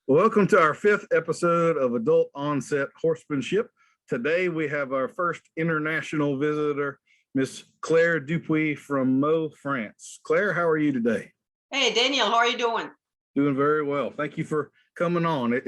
Welcome to our fifth episode of Adult Onset Horsemanship. Today we have our first international visitor, Miss Claire Dupuis from Meaux, France. Claire, how are you today? Hey, Daniel, how are you doing? Doing very well. Thank you for coming on.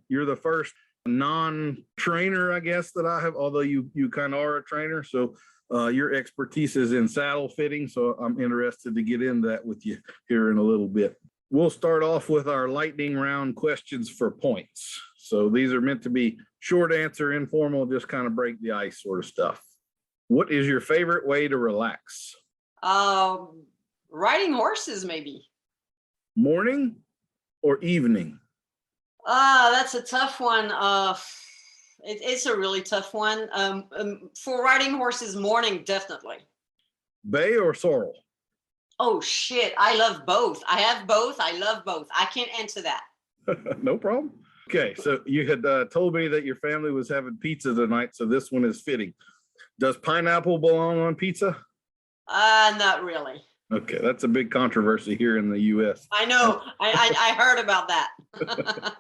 You're the first non-trainer, I guess, that I have, although you kind of are a trainer. So your expertise is in saddle fitting. So I'm interested to get into that with you here in a little bit. We'll start off with our lightning round questions for points. So these are meant to be short answer, informal, just kind of break the ice sort of stuff. What is your favorite way to relax? Riding horses, maybe. Morning or evening? That's a tough one. It's a really tough one. For riding horses, morning, definitely. Bay or sorrel? Oh, shit. I love both. I have both. I love both. I can't answer that. No problem. Okay, so you had told me that your family was having pizza tonight, so this one is fitting. Does pineapple belong on pizza? Not really. Okay, that's a big controversy here in the U.S. I know. I heard about that.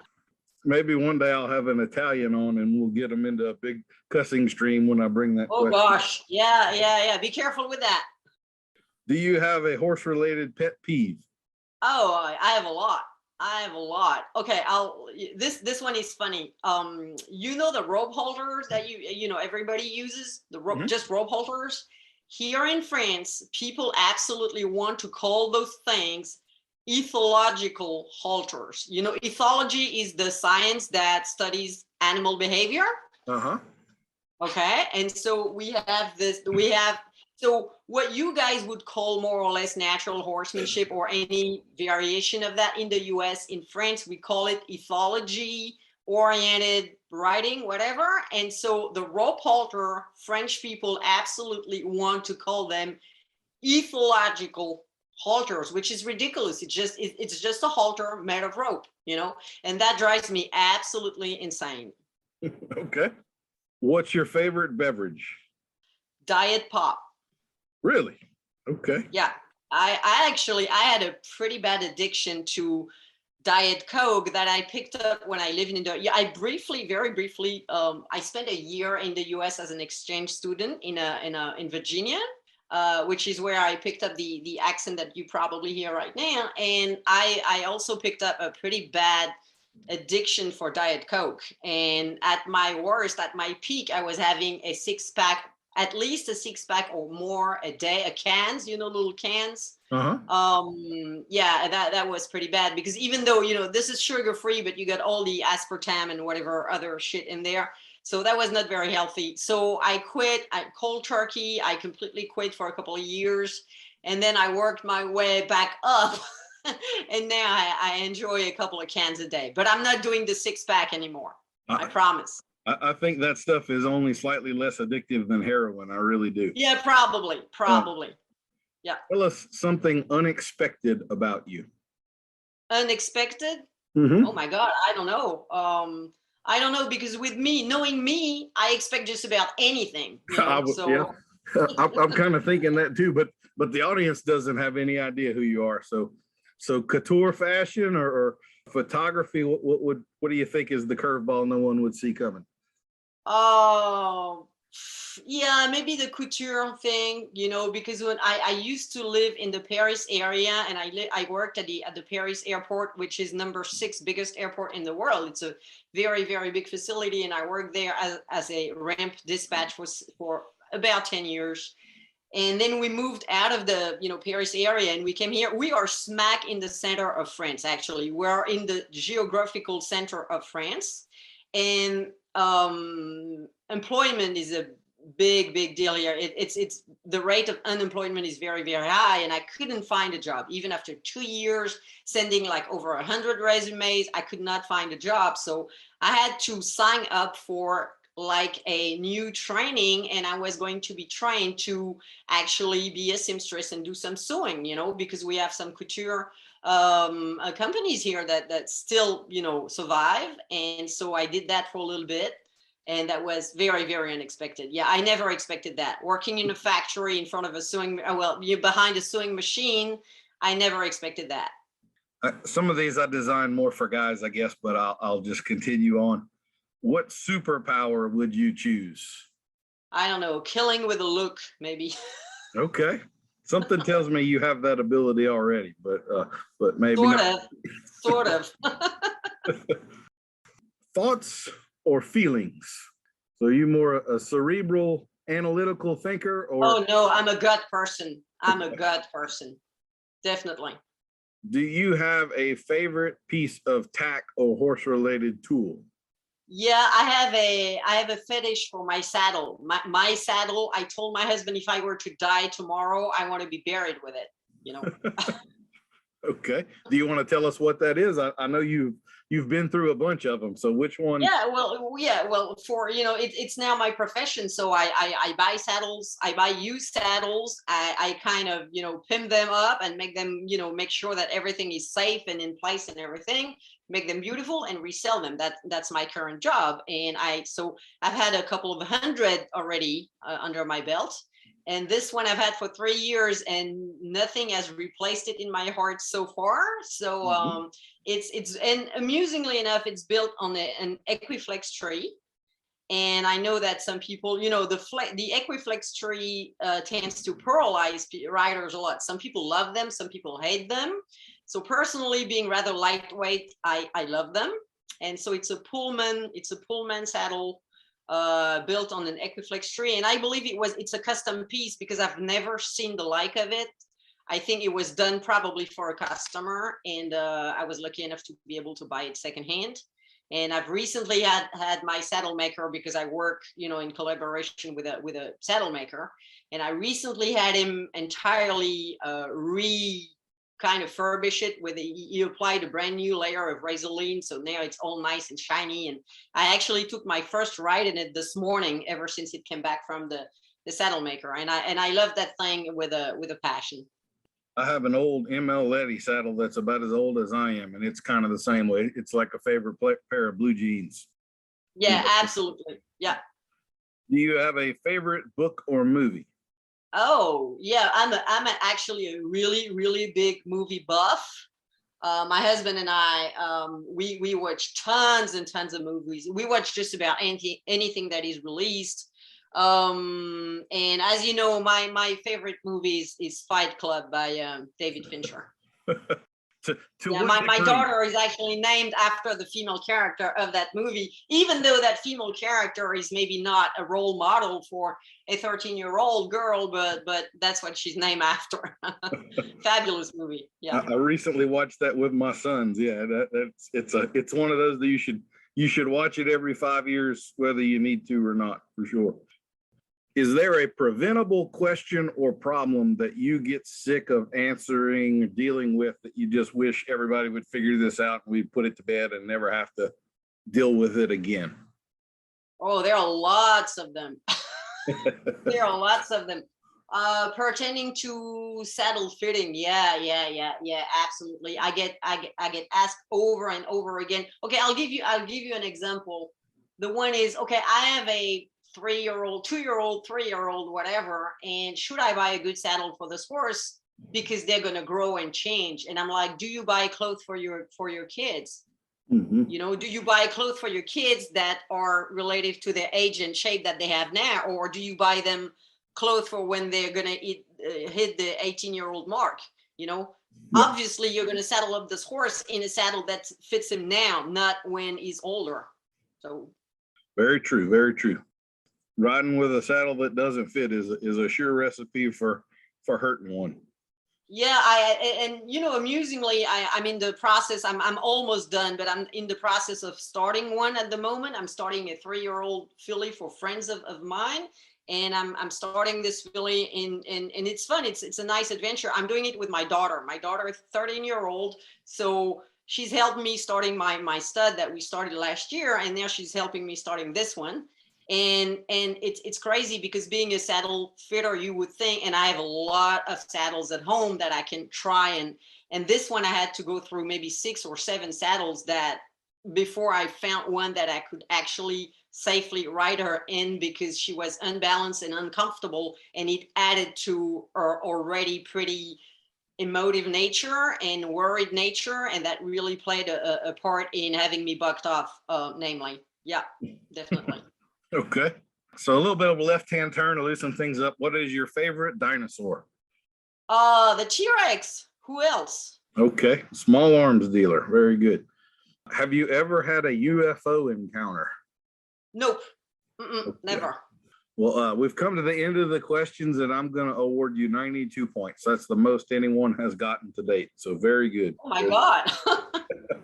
Maybe one day I'll have an Italian on and we'll get them into a big cussing stream when I bring that. Oh, question. Gosh. Yeah. Be careful with that. Do you have a horse-related pet peeve? Oh, I have a lot. Okay, this one is funny. The rope holders that everybody uses, the rope, just rope holders. Here in France, people absolutely want to call those things ethological halters. Ethology is the science that studies animal behavior. Okay, and so so what you guys would call more or less natural horsemanship or any variation of that in the US, in France, we call it ethology, oriented riding, whatever. And so the rope halter, French people absolutely want to call them ethological halters, which is ridiculous. It's just a halter made of rope, and that drives me absolutely insane. Okay. What's your favorite beverage? Diet pop. Very Okay. Yeah. I had a pretty bad addiction to Diet Coke that I picked up when I lived in very briefly, I spent a year in the US as an exchange student in Virginia, which is where I picked up the accent that you probably hear right now. And I also picked up a pretty bad addiction for Diet Coke. And at my worst, at my peak, I was having at least a six pack or more a day, cans, little cans. That was pretty bad because even though, this is sugar free, but you got all the aspartame and whatever other shit in there. So that was not very healthy. So I quit. Cold turkey. I completely quit for a couple of years. And then I worked my way back up. And now I enjoy a couple of cans a day. But I'm not doing the six pack anymore. I promise. I think that stuff is only slightly less addictive than heroin. I really do. Yeah, probably. Yeah. Tell us something unexpected about you. Unexpected? Oh my God, I don't know. I don't know because with knowing me, I expect just about anything. I'm kind of thinking that too, but the audience doesn't have any idea who you are. So couture fashion or photography, what do you think is the curveball no one would see coming? Oh, yeah, maybe the couture thing, because when I used to live in the Paris area and I worked at the Paris airport, which is number 6 biggest airport in the world. It's a very, very big facility. And I worked there as a ramp dispatch for about 10 years. And then we moved out of the, Paris area and we came here. We are smack in the center of France, actually. We're in the geographical center of France. And employment is a big deal here. It's the rate of unemployment is very, very high. And I couldn't find a job. Even after 2 years, sending like over 100 resumes, I could not find a job. So I had to sign up for like a new training, and I was going to be trained to actually be a seamstress and do some sewing, because we have some couture companies here that still, survive. And so I did that for a little bit. And that was very, very unexpected. Yeah, I never expected that. Working in a factory in front of a behind a sewing machine, I never expected that. Some of these I designed more for guys, I guess, but I'll just continue on. What superpower would you choose? I don't know, killing with a look, maybe. Okay. Something tells me you have that ability already, but maybe Sort not. of, sort of. Thoughts or feelings? So are you more a cerebral, analytical thinker, or Oh no, I'm a gut person. I'm a gut person, definitely. do you have a favorite piece of tack or horse-related tool? Yeah, I have a fetish for my saddle. My saddle, I told my husband if I were to die tomorrow, I want to be buried with it, you know. Okay. Do you want to tell us what that is? I know you've been through a bunch of them. So which one? Yeah, well, for it's now my profession. So I buy saddles, I buy used saddles, I kind of pin them up and make them make sure that everything is safe and in place and everything, make them beautiful and resell them. That's my current job. And I've had a couple of hundred already under my belt. And this one I've had for 3 years, and nothing has replaced it in my heart so far. So it's and amusingly enough, it's built on an Equiflex tree. And I know that some people, the Equiflex tree tends to paralyze riders a lot. Some people love them, some people hate them. So personally, being rather lightweight, I love them. And so it's a Pullman saddle built on an Equiflex tree. And I believe it's a custom piece because I've never seen the like of it. I think it was done probably for a customer, and I was lucky enough to be able to buy it secondhand. And I've recently had my saddle maker, because I work, in collaboration with a saddle maker. And I recently had him entirely kind of furbish it you applied a brand new layer of Vaseline, so now it's all nice and shiny. And I actually took my first ride in it this morning, ever since it came back from the saddle maker, and I love that thing with a passion. I have an old ML Letty saddle that's about as old as I am, and it's kind of the same way. It's like a favorite pair of blue jeans. Yeah, absolutely. Yeah. Do you have a favorite book or movie? Oh yeah, actually a really really big movie buff. My husband and I, we watch tons and tons of movies. We watch just about anything that is released. And as you know, my favorite movie is Fight Club by David Fincher. Yeah, my daughter is actually named after the female character of that movie, even though that female character is maybe not a role model for a 13-year-old girl, but that's what she's named after. Fabulous movie. Yeah. I recently watched that with my sons. Yeah, it's one of those that you should watch it every 5 years, whether you need to or not, for sure. Is there a preventable question or problem that you get sick of answering or dealing with that you just wish everybody would figure this out and we'd put it to bed and never have to deal with it again? Oh, there are lots of them. There are lots of them. Pertaining to saddle fitting, yeah, absolutely. I get asked over and over again. Okay, I'll give you an example. The one is, okay, I have a 3-year-old, 2-year-old, 3-year-old, whatever, and should I buy a good saddle for this horse because they're gonna grow and change? And I'm like, do you buy clothes for your kids? Mm-hmm. Do you buy clothes for your kids that are relative to their age and shape that they have now, or do you buy them clothes for when they're gonna hit the 18-year-old mark? Yeah. Obviously you're gonna saddle up this horse in a saddle that fits him now, not when he's older. So very true, very true. Riding with a saddle that doesn't fit is a sure recipe for hurting one. Yeah, amusingly, I'm in the process. I'm almost done, but I'm in the process of starting one at the moment. I'm starting a 3-year-old filly for friends of mine, and I'm starting this filly and it's fun. It's a nice adventure. I'm doing it with my daughter. My daughter is 13-year-old, so she's helped me starting my stud that we started last year, and now she's helping me starting this one. And it's crazy because being a saddle fitter, you would think, and I have a lot of saddles at home that I can try, and this one I had to go through maybe 6 or 7 saddles that before I found one that I could actually safely ride her in, because she was unbalanced and uncomfortable, and it added to her already pretty emotive nature and worried nature, and that really played a part in having me bucked off, namely. Yeah, definitely. Okay. So a little bit of a left-hand turn to loosen things up. What is your favorite dinosaur? The T-Rex. Who else? Okay. Small arms dealer. Very good. Have you ever had a UFO encounter? Nope. Okay. Never. Well, we've come to the end of the questions, and I'm going to award you 92 points. That's the most anyone has gotten to date. So very good. Oh my God.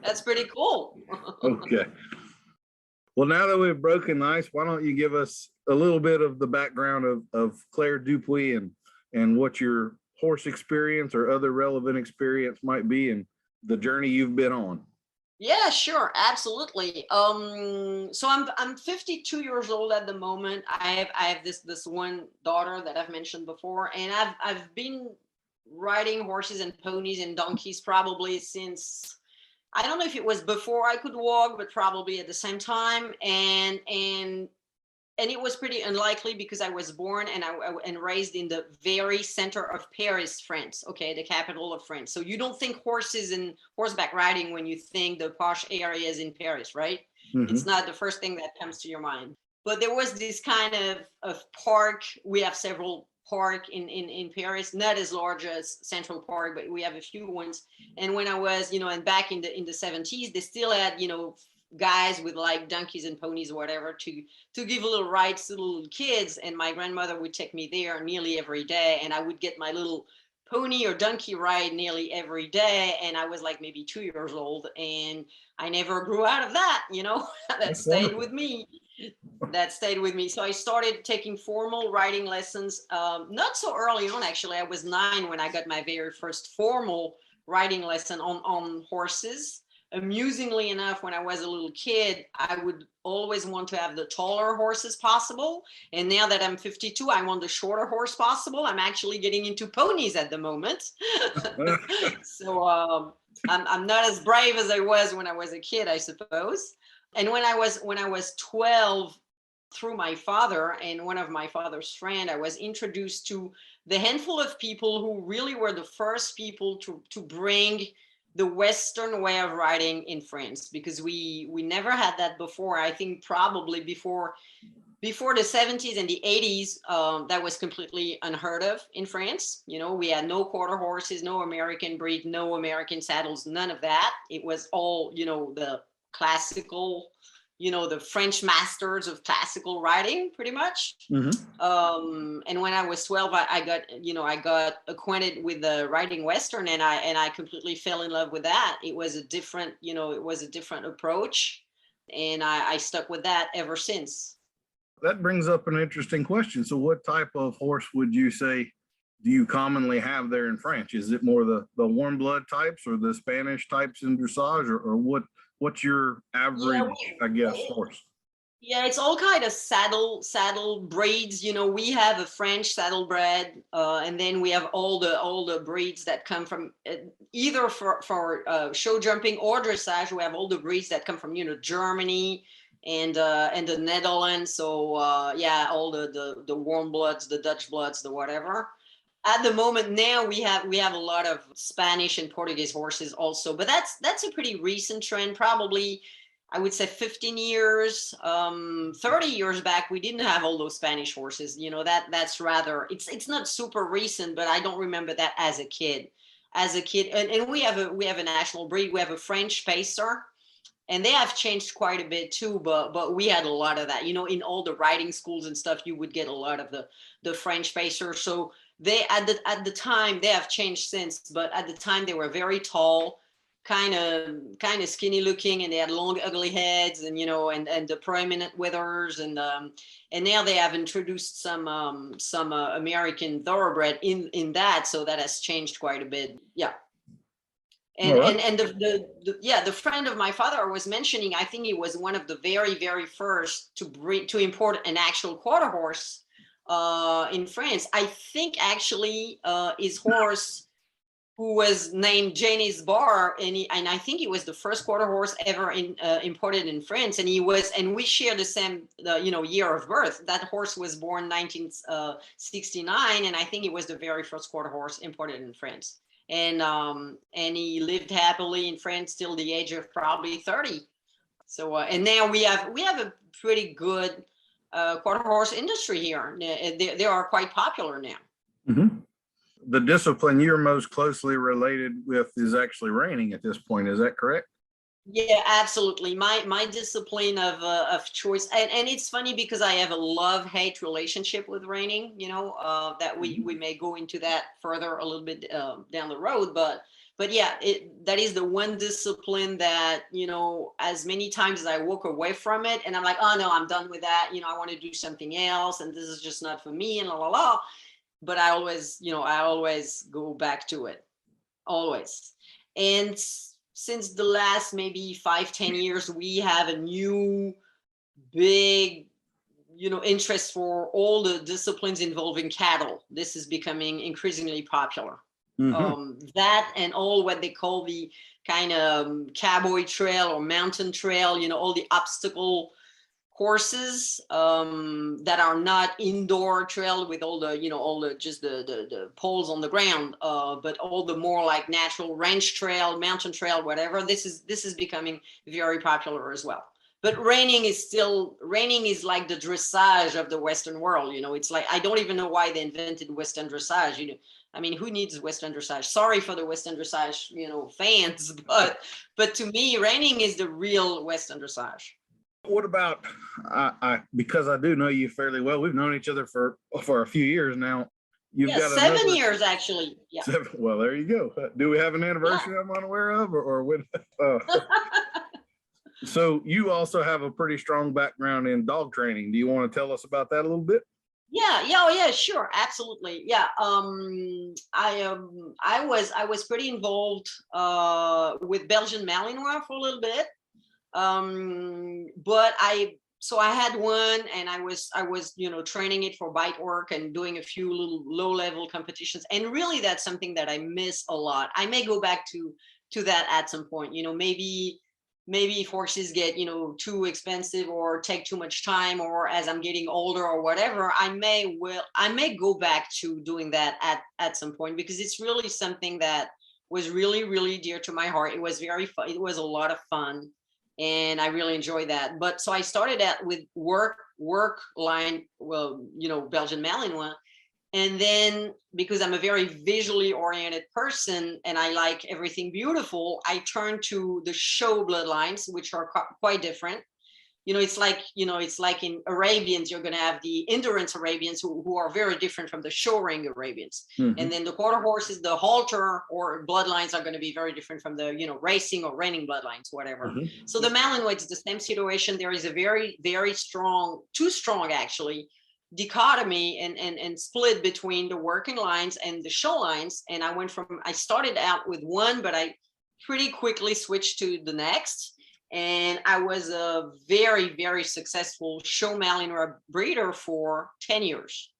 That's pretty cool. Okay. Well, now that we've broken the ice, why don't you give us a little bit of the background of Claire Dupuis and what your horse experience or other relevant experience might be and the journey you've been on. Yeah, sure, absolutely. So I'm 52 years old at the moment. I have this one daughter that I've mentioned before, and I've been riding horses and ponies and donkeys probably since, I don't know if it was before I could walk, but probably at the same time. And it was pretty unlikely because I was born and raised in the very center of Paris, France. Okay, the capital of France. So you don't think horses and horseback riding when you think the posh areas in Paris, right? Mm-hmm. It's not the first thing that comes to your mind. But there was this kind of park. We have several park in Paris, not as large as Central Park, but we have a few ones. And when I was, and back in the 70s, they still had, guys with like donkeys and ponies or whatever to give little rides to little kids, and my grandmother would take me there nearly every day, and I would get my little pony or donkey ride nearly every day, and I was like maybe 2 years old, and I never grew out of that. That stayed with me. So I started taking formal riding lessons, not so early on. Actually, I was 9 when I got my very first formal riding lesson on horses. Amusingly enough, when I was a little kid, I would always want to have the taller horses possible. And now that I'm 52, I want the shorter horse possible. I'm actually getting into ponies at the moment. So I'm not as brave as I was when I was a kid, I suppose. And when I was 12, through my father and one of my father's friends, I was introduced to the handful of people who really were the first people to bring the Western way of riding in France, because we never had that before. I think probably before the 70s and the 80s, that was completely unheard of in France. We had no quarter horses, no American breed, no American saddles, none of that. It was all, the classical, the French masters of classical riding, pretty much. Mm-hmm. And when I was 12, I got acquainted with the riding Western, and I completely fell in love with that. It was a different approach, and I stuck with that ever since. That brings up an interesting question. So what type of horse would you say do you commonly have there in France? Is it more the warm blood types or the Spanish types in dressage, or what's your average, horse? Yeah, it's all kind of saddle breeds. We have a French saddlebred, and then we have all the breeds that come from either for show jumping or dressage. We have all the breeds that come from Germany and the Netherlands. So all the warm bloods, the Dutch bloods, the whatever. At the moment now we have a lot of Spanish and Portuguese horses also, but that's a pretty recent trend. Probably I would say 15 years, 30 years back, we didn't have all those Spanish horses. That's rather, it's not super recent, but I don't remember that as a kid. And we have a national breed. We have a French pacer, and they have changed quite a bit too, but we had a lot of that. In all the riding schools and stuff, you would get a lot of the French pacer. So they at the time, they have changed since, but at the time they were very tall, kind of skinny looking, and they had long ugly heads, and and the prominent withers, and now they have introduced some American thoroughbred in that, so that has changed quite a bit. Yeah. And right. and the friend of my father was mentioning, I think he was one of the very, very first to import an actual quarter horse in France. I think actually his horse, who was named Janis Bar, and I think he was the first quarter horse ever imported in France, and we share the same year of birth. That horse was born 1969, and I think it was the very first quarter horse imported in France. and he lived happily in France till the age of probably 30. So and now we have a pretty good quarter horse industry here. They are quite popular now. Mm-hmm. The discipline you're most closely related with is actually reining at this point. Is that correct? Yeah, absolutely. My discipline of choice, and it's funny because I have a love-hate relationship with reining. That we may go into that further a little bit down the road, but yeah, that is the one discipline that, as many times as I walk away from it, and I'm like, oh no, I'm done with that. I want to do something else, and this is just not for me, and la la la. But I always go back to it, always. And since the last maybe 5-10 years, we have a new big interest for all the disciplines involving cattle. This is becoming increasingly popular. That and all what they call the kind of cowboy trail or mountain trail, all the obstacle courses that are not indoor trail with all the just the poles on the ground, but all the more like natural ranch trail, mountain trail, whatever. This is becoming very popular as well. But reining is like the dressage of the Western world. It's like, I don't even know why they invented Western dressage. I mean, who needs Western dressage? Sorry for the Western dressage, fans, but to me, reining is the real Western dressage. What about, because I do know you fairly well. We've known each other for a few years now. You've got 7 years actually. Yeah. Well, there you go. Do we have an anniversary I'm unaware of, or when? So you also have a pretty strong background in dog training. Do you want to tell us about that a little bit? Yeah, sure, absolutely. Yeah, I was pretty involved with Belgian Malinois for a little bit. But I had one, and I was training it for bite work and doing a few little low level competitions, and really that's something that I miss a lot. I may go back to that at some point. Maybe if horses get too expensive or take too much time, or as I'm getting older or whatever, I may go back to doing that at some point, because it's really something that was really, really dear to my heart. It was very fun. It was a lot of fun, and I really enjoyed that. But so I started out with work line, Belgian Malinois. And then, because I'm a very visually oriented person and I like everything beautiful, I turned to the show bloodlines, which are quite different. It's like in Arabians, you're going to have the endurance Arabians who are very different from the show ring Arabians. Mm-hmm. And then the quarter horses, the halter or bloodlines are going to be very different from the, racing or reining bloodlines, whatever. Mm-hmm. So the Malinois, it's the same situation. There is a very, very strong, too strong actually, dichotomy and split between the working lines and the show lines. And I started out with one, but I pretty quickly switched to the next. And I was a very, very successful show Malinois breeder for 10 years.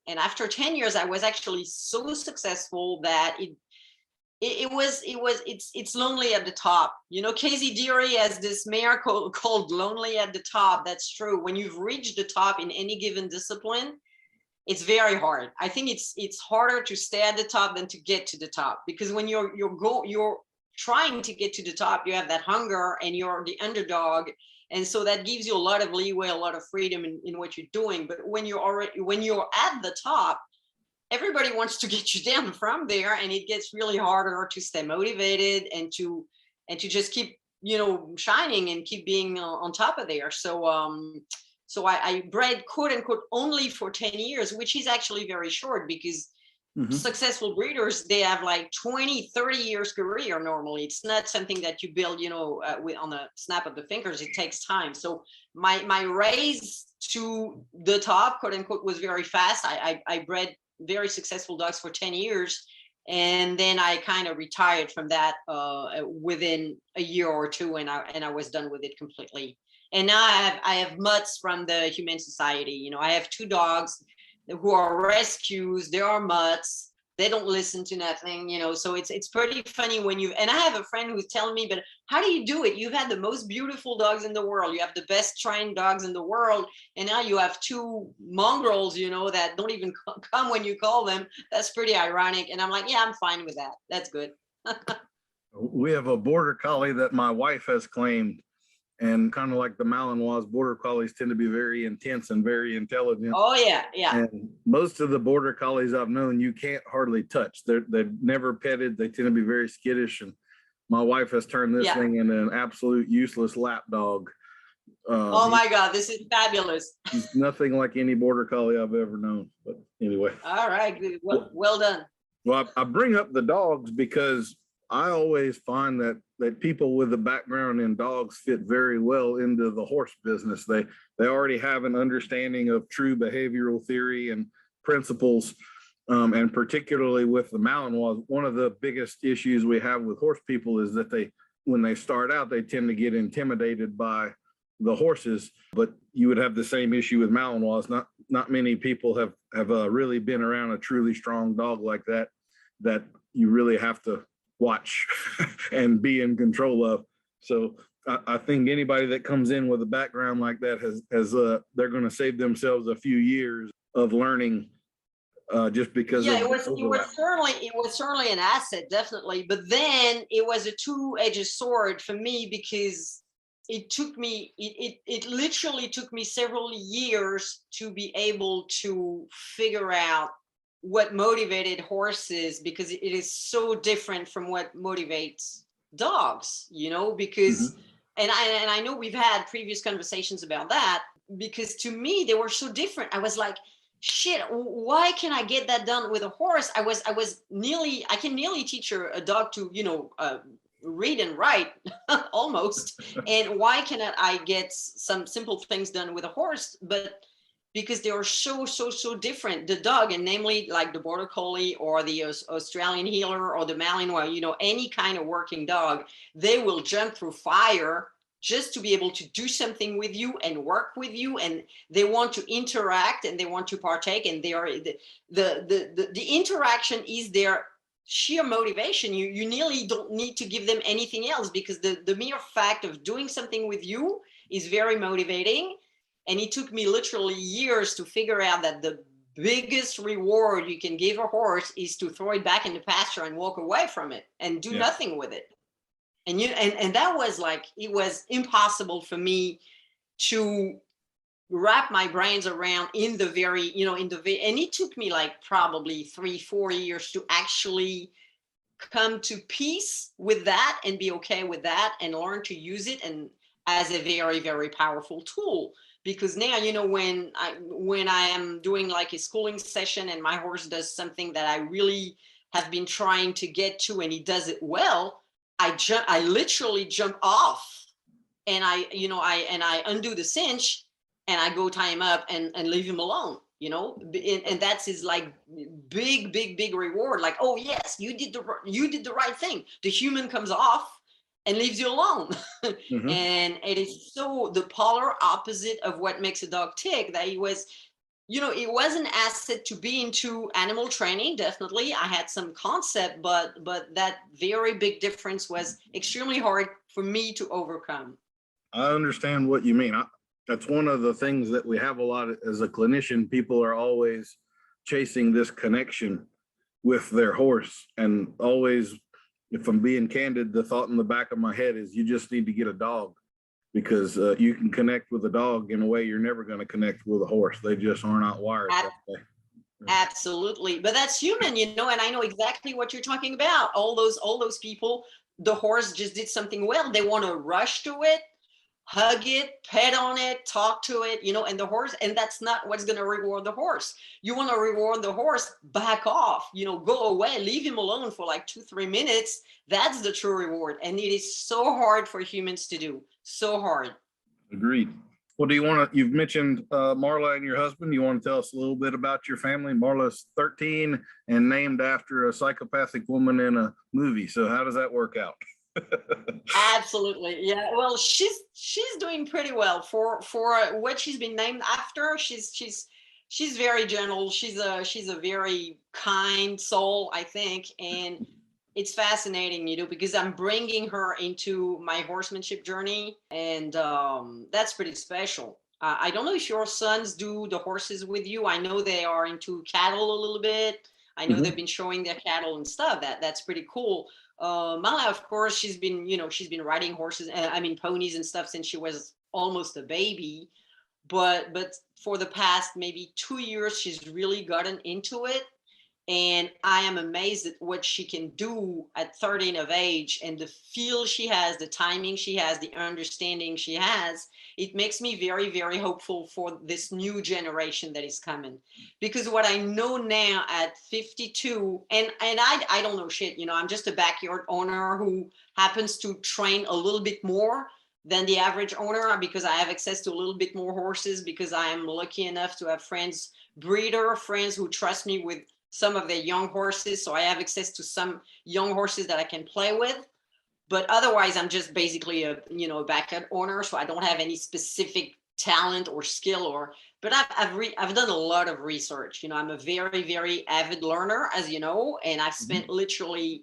And after 10 years, I was actually so successful that it's lonely at the top. Casey Deary has this mare called Lonely at the Top. That's true. When you've reached the top in any given discipline, it's very hard. I think it's harder to stay at the top than to get to the top, because when you're trying to get to the top, you have that hunger and you're the underdog, and so that gives you a lot of leeway, a lot of freedom in what you're doing. But when you're at the top, everybody wants to get you down from there, and it gets really harder to stay motivated and to just keep shining and keep being on top of there. So I bred quote unquote only for 10 years, which is actually very short, because mm-hmm. successful breeders, they have like 20-30 years career normally. It's not something that you build on the snap of the fingers. It takes time. So my raise to the top quote unquote was very fast. I bred very successful dogs for 10 years, and then I kind of retired from that within a year or two, and I was done with it completely. And now I have mutts from the Humane Society. I have 2 dogs who are rescues. They are mutts. They don't listen to nothing, so it's pretty funny when and I have a friend who's telling me, but how do you do it? You've had the most beautiful dogs in the world. You have the best trained dogs in the world. And now you have two mongrels, that don't even come when you call them. That's pretty ironic. And I'm like, yeah, I'm fine with that. That's good. We have a border collie that my wife has claimed, and kind of like the Malinois, border collies tend to be very intense and very intelligent. Oh yeah, yeah. And most of the border collies I've known, you can't hardly touch. They're never petted. They tend to be very skittish. And my wife has turned this thing into an absolute useless lap dog. Oh my God, this is fabulous. He's nothing like any border collie I've ever known. But anyway. All right, good. Well done. Well, I bring up the dogs because I always find that people with a background in dogs fit very well into the horse business. They already have an understanding of true behavioral theory and principles, and particularly with the Malinois, one of the biggest issues we have with horse people is that when they start out, they tend to get intimidated by the horses. But you would have the same issue with Malinois. Not many people have really been around a truly strong dog like that you really have to watch and be in control of. So I think anybody that comes in with a background like that has they're going to save themselves a few years of learning, just because it was certainly an asset, definitely. But then it was a two-edged sword for me, because it literally took me several years to be able to figure out what motivated horses, because it is so different from what motivates dogs, because and I know we've had previous conversations about that, because to me they were so different. I was like, shit, why can I get that done with a horse? I can nearly teach a dog to read and write almost, and why cannot I get some simple things done with a horse? But because they are so different. The dog, and namely like the border collie or the Australian heeler or the Malinois, any kind of working dog, they will jump through fire just to be able to do something with you and work with you, and they want to interact and they want to partake, and they are the interaction is their sheer motivation. You nearly don't need to give them anything else, because the mere fact of doing something with you is very motivating. And it took me literally years to figure out that the biggest reward you can give a horse is to throw it back in the pasture and walk away from it and do nothing with it. And that was like, it was impossible for me to wrap my brains around and it took me like probably 3-4 years to actually come to peace with that and be okay with that and learn to use it and as a very, very powerful tool. Because now, when I am doing like a schooling session and my horse does something that I really have been trying to get to and he does it well, I literally jump off and I undo the cinch and I go tie him up and leave him alone, and that's his like big reward. Like, oh yes, you did the right thing. The human comes off and leaves you alone. And it is so the polar opposite of what makes a dog tick, that it was an asset to be into animal training. Definitely. I had some concept, but that very big difference was extremely hard for me to overcome. I understand what you mean. That's one of the things that we have a lot as a clinician. People are always chasing this connection with their horse, and always, if I'm being candid, the thought in the back of my head is you just need to get a dog, because you can connect with a dog in a way you're never going to connect with a horse. They just are not wired that way. Absolutely. But that's human, and I know exactly what you're talking about. All those people, the horse just did something well. They want to rush to it, hug it, pet on it, talk to it, and the horse, and that's not what's going to reward the horse. You want to reward the horse, back off, go away, leave him alone for like 2-3 minutes. That's the true reward. And it is so hard for humans to do. So hard. Agreed. Well, you've mentioned Marla and your husband. You want to tell us a little bit about your family? Marla's 13 and named after a psychopathic woman in a movie. So how does that work out? Absolutely. Yeah. Well, she's doing pretty well for what she's been named after. She's she's very gentle. She's a very kind soul, I think. And it's fascinating, because I'm bringing her into my horsemanship journey, and that's pretty special. I don't know if your sons do the horses with you. I know they are into cattle a little bit. I know they've Mhm. been showing their cattle and stuff. That's pretty cool. Mala, of course, she's been riding horses, ponies and stuff since she was almost a baby. But for the past maybe 2 years, she's really gotten into it, and I am amazed at what she can do at 13 of age, and the feel she has, the timing she has, the understanding she has. It makes me very, very hopeful for this new generation that is coming. Because what I know now at 52, and I don't know shit, I'm just a backyard owner who happens to train a little bit more than the average owner, because I have access to a little bit more horses, because I am lucky enough to have friends who trust me with some of their young horses. So I have access to some young horses that I can play with. But otherwise, I'm just basically a backyard owner. So I don't have any specific talent or skill, but I've done a lot of research. I'm a very, very avid learner, as you know, and I've spent literally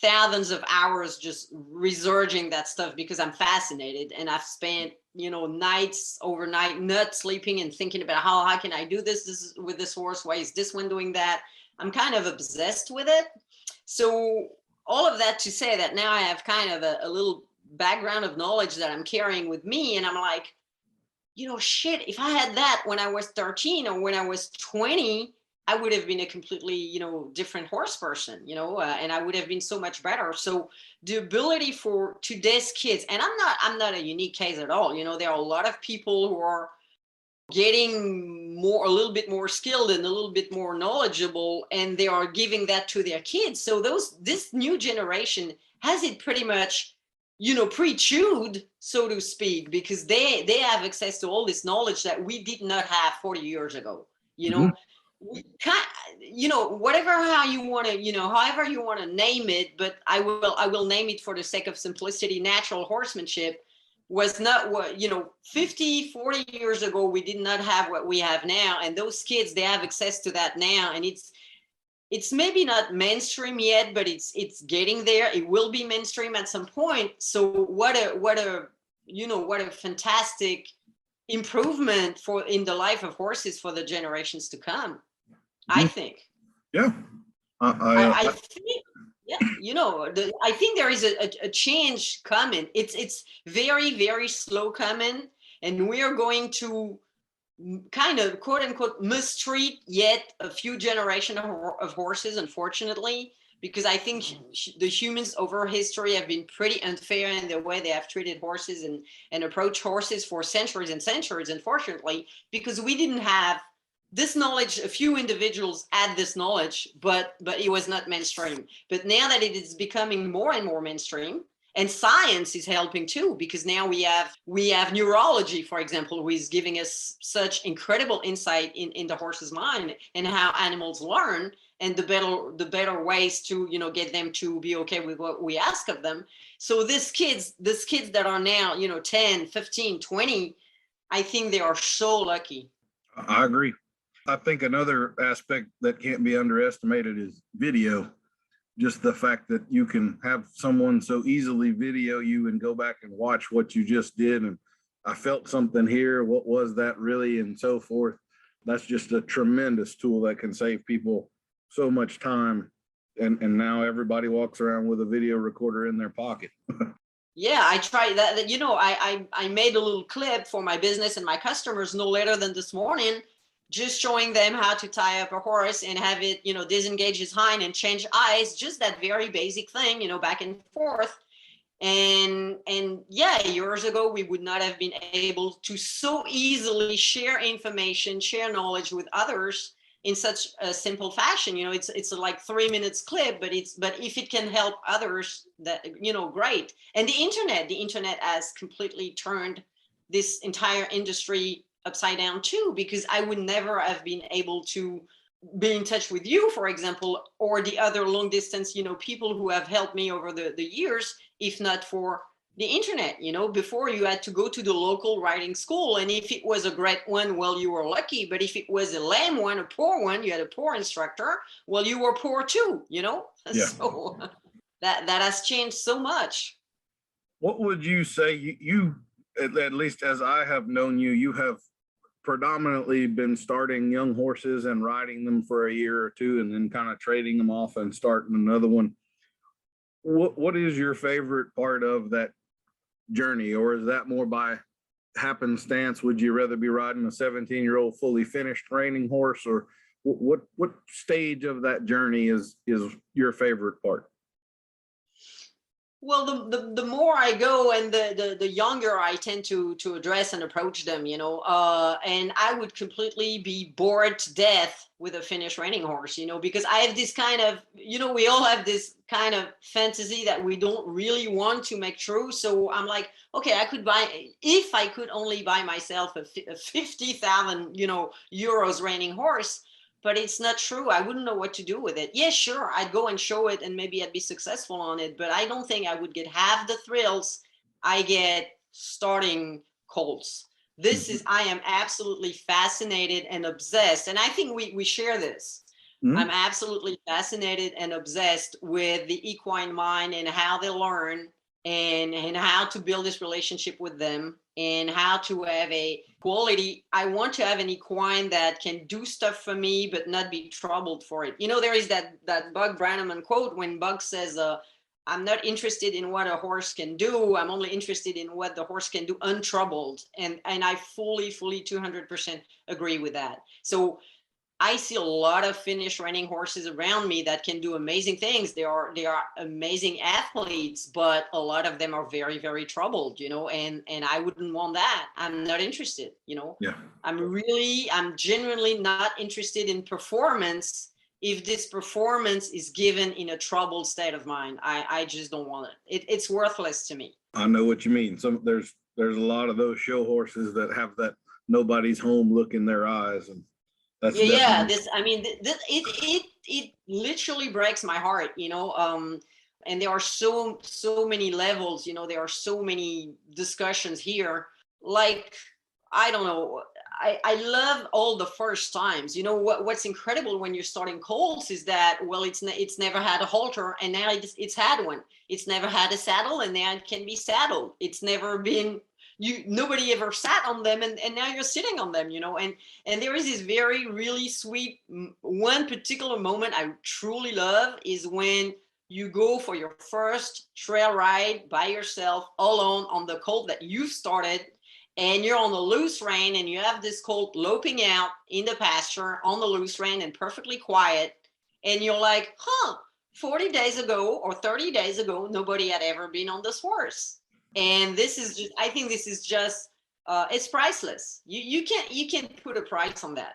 thousands of hours just researching that stuff because I'm fascinated. And I've spent, nights overnight, not sleeping, and thinking about how can I do this with this horse? Why is this one doing that? I'm kind of obsessed with it. So all of that to say that now I have kind of a little background of knowledge that I'm carrying with me. And I'm like, shit, if I had that when I was 13 or when I was 20, I would have been a completely, different horse person, and I would have been so much better. So the ability for today's kids, and I'm not a unique case at all. There are a lot of people who are getting a little bit more skilled and a little bit more knowledgeable, and they are giving that to their kids. So this new generation has it pretty much, pre-chewed, so to speak, because they have access to all this knowledge that we did not have 40 years ago. Mhm. We can't, whatever how you want to, however you want to name it, but I will name it for the sake of simplicity. Natural horsemanship was not what, 50, 40 years ago, we did not have what we have now. And those kids, they have access to that now. And it's maybe not mainstream yet, but it's getting there. It will be mainstream at some point. So what a fantastic improvement in the life of horses for the generations to come, I Mhm. think. Yeah. I think, yeah, I think there is a change coming. It's very, very slow coming, and we are going to kind of quote unquote mistreat yet a few generations of horses, unfortunately, because I think the humans over history have been pretty unfair in the way they have treated horses and approached horses for centuries and centuries, unfortunately, because we didn't have this knowledge. A few individuals had this knowledge, but it was not mainstream. But now that it is becoming more and more mainstream, and science is helping too, because now we have neurology, for example, who is giving us such incredible insight in the horse's mind and how animals learn, and the better ways to get them to be okay with what we ask of them. So these kids that are now 10, 15, 20, I think they are so lucky. I agree. I think another aspect that can't be underestimated is video. Just the fact that you can have someone so easily video you and go back and watch what you just did. And I felt something here. What was that really? And so forth. That's just a tremendous tool that can save people so much time. And now everybody walks around with a video recorder in their pocket. Yeah, I tried that. I made a little clip for my business and my customers no later than this morning, just showing them how to tie up a horse and have it, disengage his hind and change eyes, just that very basic thing, back and forth. And yeah, years ago, we would not have been able to so easily share information, share knowledge with others in such a simple fashion. It's like 3 minutes clip, but if it can help others, that, great. And the internet has completely turned this entire industry upside down too, because I would never have been able to be in touch with you, for example, or the other long distance, people who have helped me over the years, if not for the internet. Before you had to go to the local riding school, and if it was a great one, well, you were lucky. But if it was a lame one, a poor one, you had a poor instructor, well, you were poor too. Yeah. So that has changed so much. What would you say you at least as I have known you, you have predominantly been starting young horses and riding them for a year or two and then kind of trading them off and starting another one. What is your favorite part of that journey, or is that more by happenstance? Would you rather be riding a 17-year-old fully finished training horse, or what stage of that journey is your favorite part? Well, the more I go and the younger I tend to address and approach them, and I would completely be bored to death with a finished reining horse, because I have this kind of, we all have this kind of fantasy that we don't really want to make true. So I'm like, okay, if I could only buy myself a 50,000, euros reining horse. But it's not true. I wouldn't know what to do with it. Yeah, sure, I'd go and show it and maybe I'd be successful on it, but I don't think I would get half the thrills I get starting colts. I am absolutely fascinated and obsessed. And I think we share this. Mm-hmm. I'm absolutely fascinated and obsessed with the equine mind and how they learn and how to build this relationship with them and how to have a quality. I want to have an equine that can do stuff for me, but not be troubled for it. There is that Bug Brannaman quote when Bug says, I'm not interested in what a horse can do. I'm only interested in what the horse can do untroubled. And I fully 200% agree with that. So I see a lot of finished reining horses around me that can do amazing things. They are amazing athletes, but a lot of them are very, very troubled, and I wouldn't want that. I'm not interested, Yeah. I'm genuinely not interested in performance. If this performance is given in a troubled state of mind, I just don't want it. It's worthless to me. I know what you mean. There's a lot of those show horses that have that nobody's home look in their eyes, and it literally breaks my heart, and there are so many levels, there are so many discussions here. Like, I don't know, I love all the first times. What's incredible when you're starting colts is that, well, it's never had a halter and now it's had one. It's never had a saddle and now it can be saddled. It's never been, nobody ever sat on them and now you're sitting on them, and there is this very, really sweet, one particular moment I truly love is when you go for your first trail ride by yourself alone on the colt that you started, and you're on the loose rein and you have this colt loping out in the pasture on the loose rein and perfectly quiet. And you're like, 40 days ago or 30 days ago, nobody had ever been on this horse. And I think this is just, it's priceless. You can't put a price on that.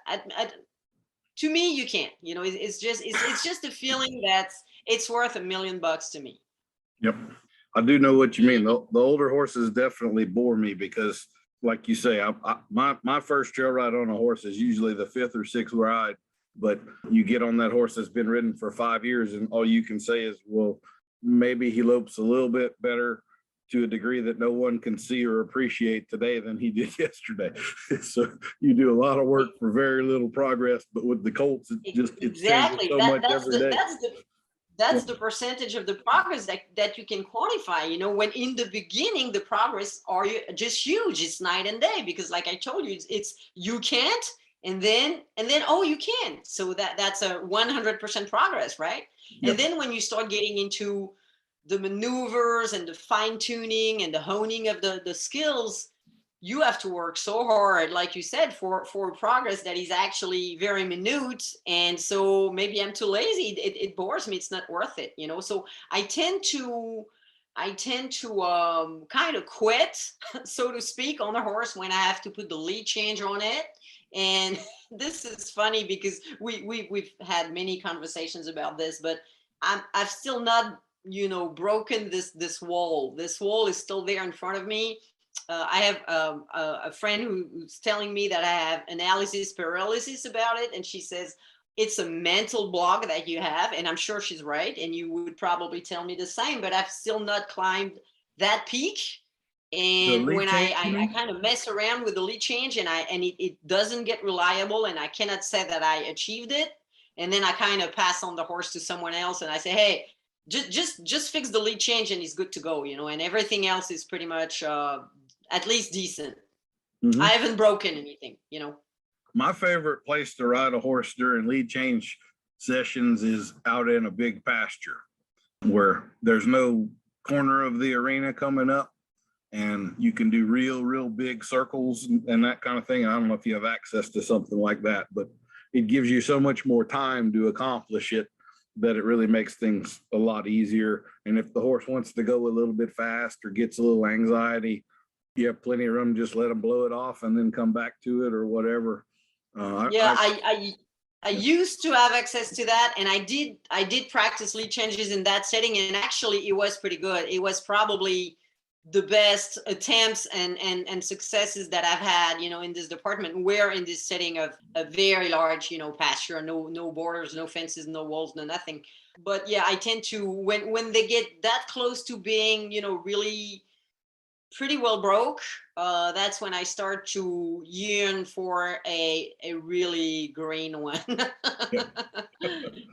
To me, you can't, it's just a feeling it's worth $1 million to me. Yep. I do know what you mean. The older horses definitely bore me because, like you say, my first trail ride on a horse is usually the 5th or 6th ride, but you get on that horse that's been ridden for 5 years and all you can say is, well, maybe he lopes a little bit better to a degree that no one can see or appreciate today than he did yesterday. So you do a lot of work for very little progress, but with the colts, it's exactly so much every day. That's the percentage of the progress that you can quantify, when in the beginning, the progress are just huge. It's night and day, because like I told you, it's you can't, and then, oh, you can. So that's a 100% progress, right? Yep. And then when you start getting into the maneuvers and the fine tuning and the honing of the skills, you have to work so hard, like you said, for progress that is actually very minute. And so maybe I'm too lazy. It bores me. It's not worth it, So I tend to kind of quit, so to speak, on the horse when I have to put the lead change on it. And this is funny because we've had many conversations about this, but I've still not, broken this wall. This wall is still there in front of me. I have a friend who's telling me that I have analysis paralysis about it. And she says, it's a mental block that you have. And I'm sure she's right. And you would probably tell me the same, but I've still not climbed that peak. The And lead when change, you I mean? kind of mess around with the lead change and it doesn't get reliable, and I cannot say that I achieved it, and then I kind of pass on the horse to someone else and I say, hey, just fix the lead change and he's good to go, and everything else is pretty much at least decent. I Mhm. haven't broken anything. My favorite place to ride a horse during lead change sessions is out in a big pasture where there's no corner of the arena coming up, and you can do real big circles and that kind of thing. And I don't know if you have access to something like that, but it gives you so much more time to accomplish it that it really makes things a lot easier. And if the horse wants to go a little bit fast or gets a little anxiety, you have plenty of room, just let them blow it off and then come back to it or whatever. Yeah, I used to have access to that, and I did practice lead changes in that setting, and actually it was pretty good. It was probably the best attempts and successes that I've had, in this department, where in this setting of a very large, pasture, no borders, no fences, no walls, no nothing. But yeah, I tend to, when they get that close to being, really pretty well broke, that's when I start to yearn for a really green one. Yeah.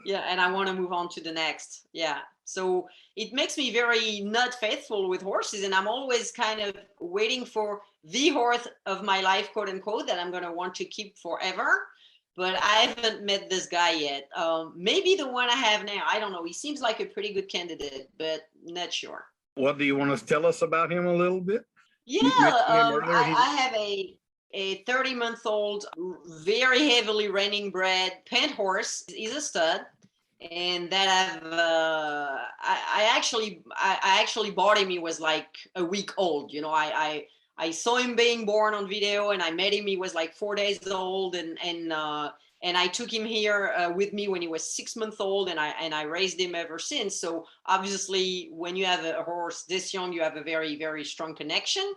Yeah, and I want to move on to the next. Yeah. So it makes me very not faithful with horses, and I'm always kind of waiting for the horse of my life, quote unquote, that I'm going to want to keep forever. But I haven't met this guy yet. Maybe the one I have now. I don't know. He seems like a pretty good candidate, but not sure. What do you want to tell us about him a little bit? Yeah, You mentioned him earlier. I have a 30-month-old, very heavily reining bred pant horse. He's a stud, and that I actually bought him. He was like a week old. I saw him being born on video, and I met him. He was like 4 days old, and I took him here with me when he was 6 months old, and I raised him ever since. So obviously, when you have a horse this young, you have a very, very strong connection.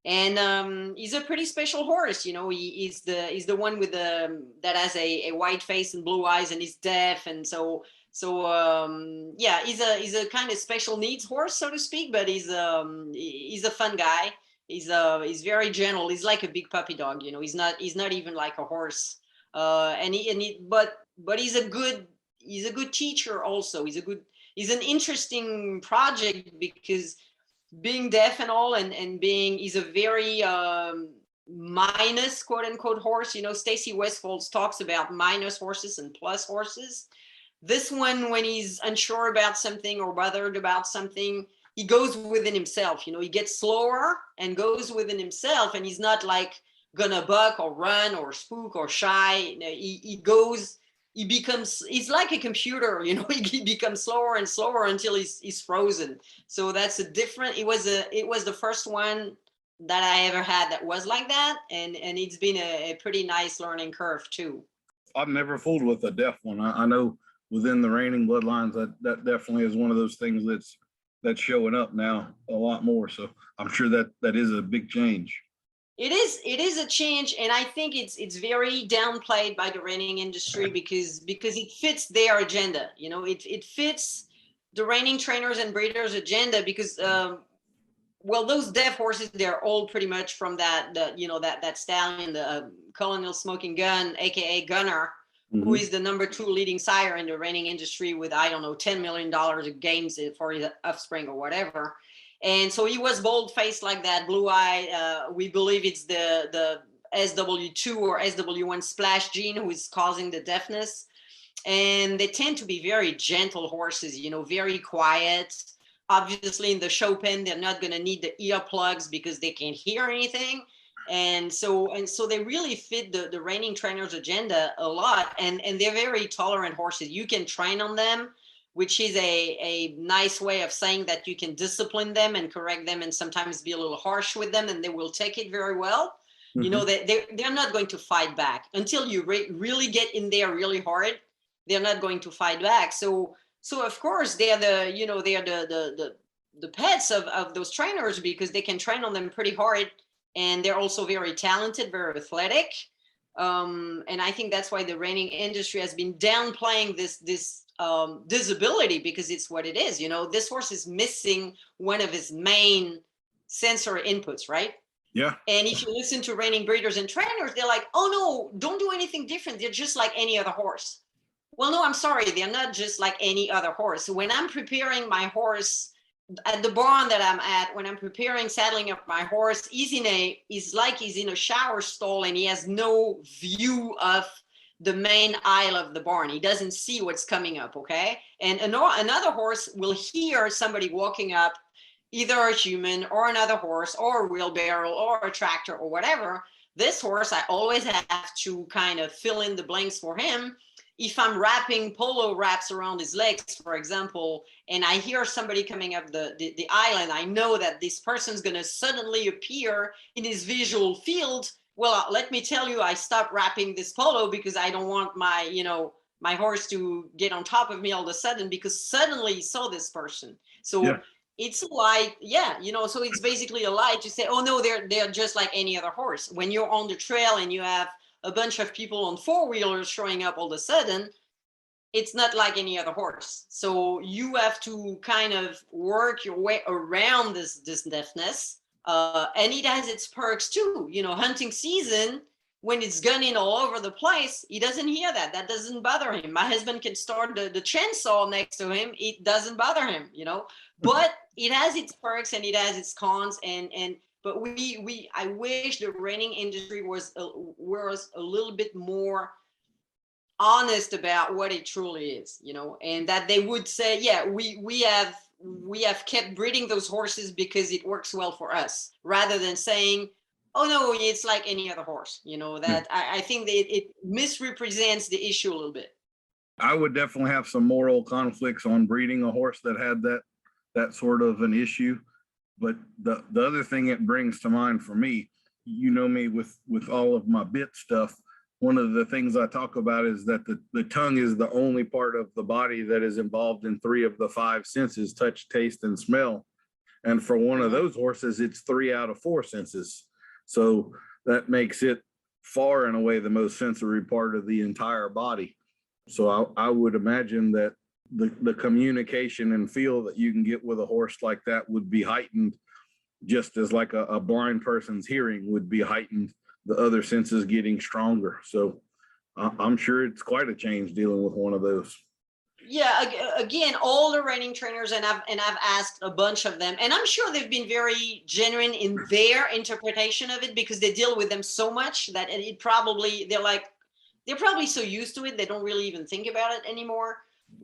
And he's a pretty special horse. He's the one with that has a white face and blue eyes, and he's deaf, and yeah, he's a kind of special needs horse, so to speak. But he's a fun guy. He's very gentle. He's like a big puppy dog. He's not even like a horse. But he's a good teacher also. He's an interesting project because being deaf and all, and being, he's a very minus, quote unquote, horse. Stacy Westfalds talks about minus horses and plus horses. This one, when he's unsure about something or bothered about something, he goes within himself. He gets slower and goes within himself, and he's not like gonna buck or run or spook or shy. He goes, he's like a computer. He becomes slower and slower until he's frozen. So that's it was the first one that I ever had that was like that, and it's been a pretty nice learning curve too. I've never fooled with a deaf one. I know within the reining bloodlines that definitely is one of those things that's showing up now a lot more. So I'm sure that is a big change. It is a change, and I think it's very downplayed by the reining industry because it fits their agenda. It fits the reining trainers and breeders' agenda because well, those deaf horses, they're all pretty much from that stallion, the Colonial Smoking Gun, aka Gunner, who is the #2 leading sire in the reining industry with, I don't know, $10 million of gains for his offspring or whatever. And so he was bold-faced like that, blue-eye. We believe it's the SW2 or SW1 splash gene who is causing the deafness. And they tend to be very gentle horses, very quiet. Obviously, in the show pen, they're not going to need the earplugs because they can't hear anything. And so they really fit the reining trainer's agenda a lot. And they're very tolerant horses. You can train on them, which is a nice way of saying that you can discipline them and correct them and sometimes be a little harsh with them, and they will take it very well. They're not going to fight back until you really get in there really hard. They're not going to fight back. So of course they're the pets of those trainers because they can train on them pretty hard, and they're also very talented, very athletic. And I think that's why the reining industry has been downplaying this disability, because it's what it is. This horse is missing one of his main sensory inputs, right? Yeah. And if you listen to reining breeders and trainers, they're like, oh no, don't do anything different. They're just like any other horse. Well, no, I'm sorry. They're not just like any other horse. So when I'm preparing my horse at the barn that I'm at, when I'm preparing saddling up my horse, he's like he's in a shower stall and he has no view of the main aisle of the barn. He doesn't see what's coming up, okay? And another horse will hear somebody walking up, either a human or another horse or a wheelbarrow or a tractor or whatever. This horse, I always have to kind of fill in the blanks for him. If I'm wrapping polo wraps around his legs, for example, and I hear somebody coming up the island, I know that this person's going to suddenly appear in his visual field. Well, let me tell you, I stopped wrapping this polo because I don't want my horse to get on top of me all of a sudden, because suddenly he saw this person. So yeah. It's a lie, so it's basically a lie to say, oh no, they're just like any other horse. When you're on the trail and you have a bunch of people on four-wheelers showing up all of a sudden, it's not like any other horse. So you have to kind of work your way around this deafness. And it has its perks too. Hunting season, when it's gunning all over the place, he doesn't hear that. That doesn't bother him. My husband can start the chainsaw next to him. It doesn't bother him, But it has its perks and it has its cons. But I wish the reining industry was a little bit more honest about what it truly is, and that they would say, yeah, we have kept breeding those horses because it works well for us, rather than saying, oh no, it's like any other horse. That I think that it misrepresents the issue a little bit. I would definitely have some moral conflicts on breeding a horse that had that sort of an issue. But the other thing it brings to mind for me, me with all of my bit stuff, one of the things I talk about is that the tongue is the only part of the body that is involved in 3 of the 5 senses: touch, taste, and smell. And for one of those horses, it's 3 out of 4 senses. So that makes it far and away the most sensory part of the entire body. So I would imagine that the communication and feel that you can get with a horse like that would be heightened, just as like a blind person's hearing would be heightened, the other senses getting stronger. So I'm sure it's quite a change dealing with one of those. Yeah, again, all the reining trainers, and I've asked a bunch of them, and I'm sure they've been very genuine in their interpretation of it, because they deal with them so much that they're probably so used to it they don't really even think about it anymore.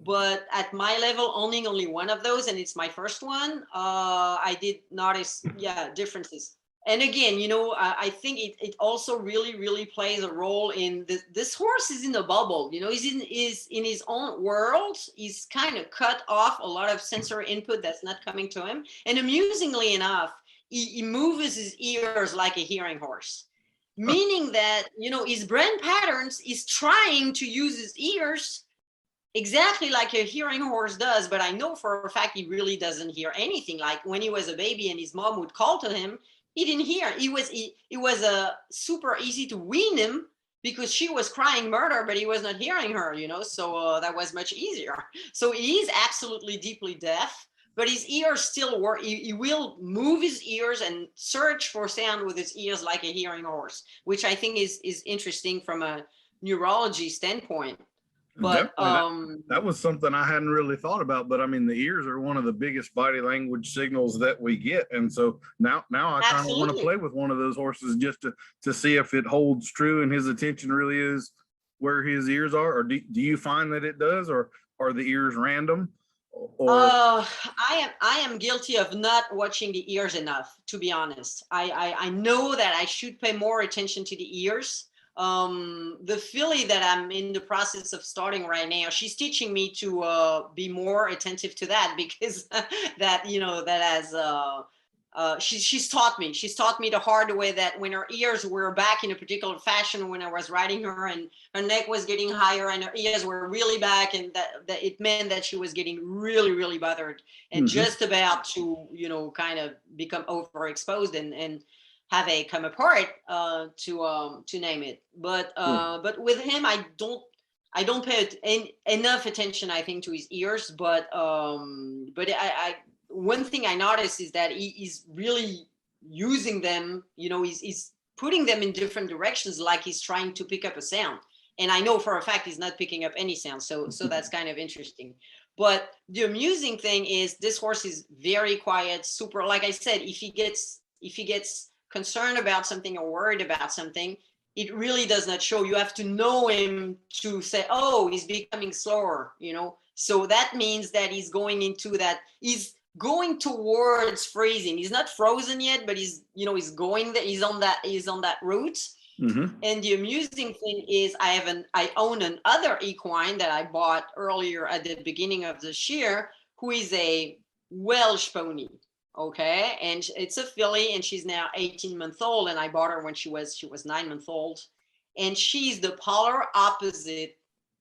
But at my level, owning only one of those, and it's my first one, I did notice differences. And again, I think it also really, really plays a role in this horse is in a bubble, he's in his own world. He's kind of cut off a lot of sensory input that's not coming to him. And amusingly enough, he moves his ears like a hearing horse, meaning that, his brain patterns is trying to use his ears exactly like a hearing horse does. But I know for a fact he really doesn't hear anything. Like when he was a baby and his mom would call to him, he didn't hear. It was super easy to wean him because she was crying murder, but he was not hearing her, so that was much easier. So he is absolutely deeply deaf, but his ears still work. He will move his ears and search for sound with his ears like a hearing horse, which I think is interesting from a neurology standpoint. But that was something I hadn't really thought about. But I mean, the ears are one of the biggest body language signals that we get, and so now I kind of want to play with one of those horses just to see if it holds true and his attention really is where his ears are. Or do you find that it does, or are the ears random? I am guilty of not watching the ears enough, to be honest. I know that I should pay more attention to the ears. The filly that I'm in the process of starting right now, she's teaching me to be more attentive to that, because she's taught me the hard way that when her ears were back in a particular fashion when I was riding her, and her neck was getting higher and her ears were really back, and that it meant that she was getting really, really bothered and just about to kind of become overexposed and have a come apart, to name it. But with him, I don't I don't pay enough attention, I think, to his ears. But one thing I noticed is that he's really using them. He's putting them in different directions, like he's trying to pick up a sound. And I know for a fact he's not picking up any sound. So that's kind of interesting. But the amusing thing is this horse is very quiet, super. Like I said, if he gets concerned about something or worried about something, it really does not show. You have to know him to say, oh, he's becoming slower, So that means that he's going towards freezing. He's not frozen yet, but he's going there. He's on that route. Mm-hmm. And the amusing thing is I own another equine that I bought earlier at the beginning of this year, who is a Welsh pony. Okay. And it's a filly, and she's now 18 months old. And I bought her when she was 9 months old. And she's the polar opposite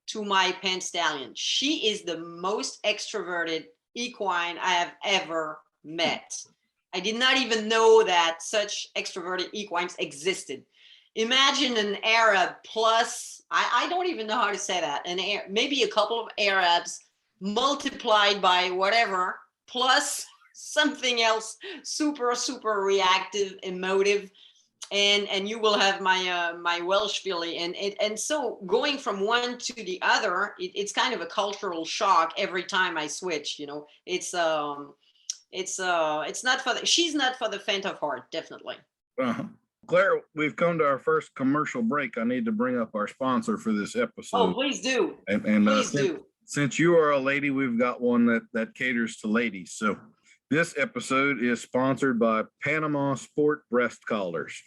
to my Pan Stallion. She is the most extroverted equine I have ever met. I did not even know that such extroverted equines existed. Imagine an Arab plus, I don't even know how to say that, maybe a couple of Arabs multiplied by whatever, plus something else super, super reactive, emotive, and you will have my Welsh filly. And so going from one to the other, it's kind of a cultural shock every time I switch. It's not she's not for the faint of heart, definitely. Uh-huh. Claire, we've come to our first commercial break. I need to bring up our sponsor for this episode. Oh, please do. And please do. Since you are a lady, we've got one that caters to ladies. So this episode is sponsored by Panama Sport Breast Collars.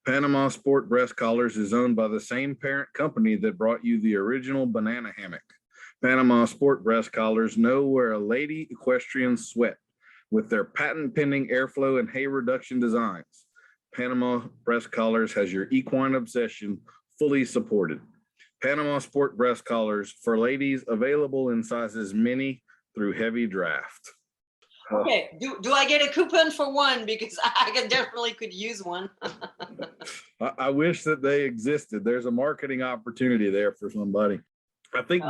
Panama Sport Breast Collars is owned by the same parent company that brought you the original banana hammock. Panama Sport Breast Collars know where a lady equestrians sweat with their patent-pending airflow and hay reduction designs. Panama Breast Collars has your equine obsession fully supported. Panama Sport Breast Collars for ladies, available in sizes mini through heavy draft. Okay, do I get a coupon for one? Because I definitely could use one. I wish that they existed. There's a marketing opportunity there for somebody. I think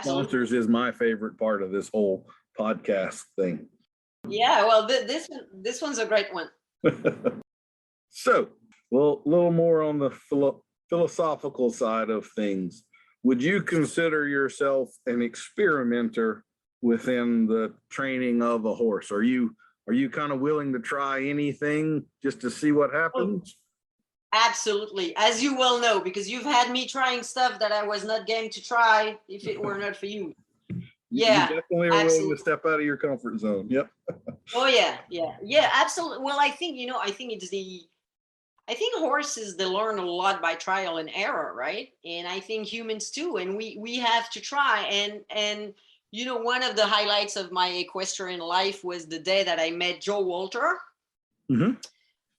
sponsors is my favorite part of this whole podcast thing. Yeah, well, this one's a great one. So, well, a little more on the philosophical side of things. Would you consider yourself an experimenter within the training of a horse? Are you kind of willing to try anything just to see what happens? Absolutely, as you well know, because you've had me trying stuff that I was not game to try if it were not for you. Yeah, you definitely are willing to step out of your comfort zone. Yep. Oh yeah, absolutely. Well, I think I think horses, they learn a lot by trial and error, right? And I think humans too, and we have to try. And one of the highlights of my equestrian life was the day that I met Joe Walter. Mm-hmm.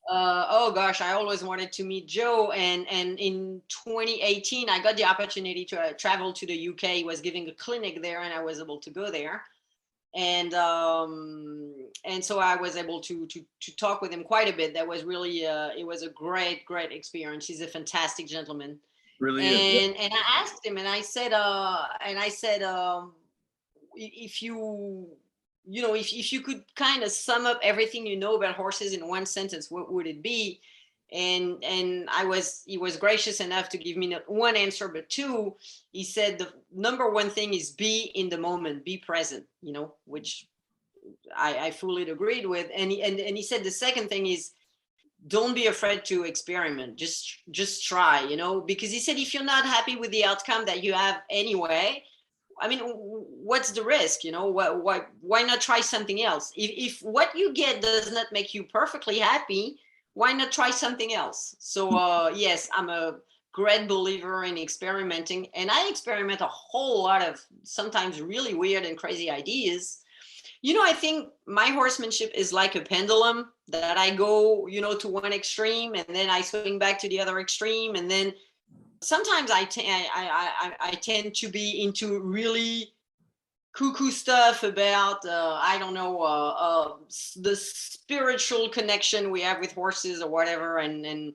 Oh gosh, I always wanted to meet Joe, and in 2018 I got the opportunity to travel to the UK. He was giving a clinic there, and I was able to go there, and so I was able to talk with him quite a bit. That was really it was a great experience. He's a fantastic gentleman. Really is. And I asked him, and I said if you could kind of sum up everything you know about horses in one sentence, what would it be? And he was gracious enough to give me not one answer, but two. He said the number one thing is be in the moment, be present, which I fully agreed with. And he said the second thing is don't be afraid to experiment. Just try, because he said if you're not happy with the outcome that you have anyway, I mean, what's the risk? Why not try something else? If what you get does not make you perfectly happy, why not try something else? So yes, I'm a great believer in experimenting, and I experiment a whole lot of sometimes really weird and crazy ideas. I think my horsemanship is like a pendulum that I go, to one extreme, and then I swing back to the other extreme, and then sometimes I tend to be into really cuckoo stuff about I don't know the spiritual connection we have with horses or whatever, and then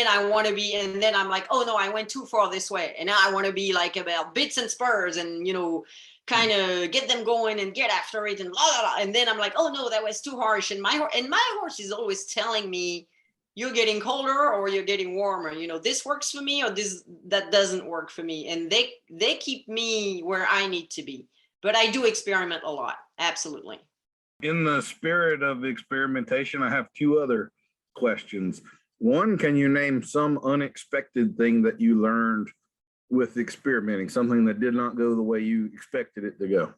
I want to be, and then I'm like, oh no, I went too far this way, and now I want to be like about bits and spurs, and kind of get them going and get after it, and la la la, and then I'm like, oh no, that was too harsh, and my horse is always telling me, you're getting colder or you're getting warmer, this works for me or that doesn't work for me, and they keep me where I need to be. But I do experiment a lot. Absolutely. In the spirit of experimentation, I have two other questions. One, can you name some unexpected thing that you learned with experimenting, something that did not go the way you expected it to go?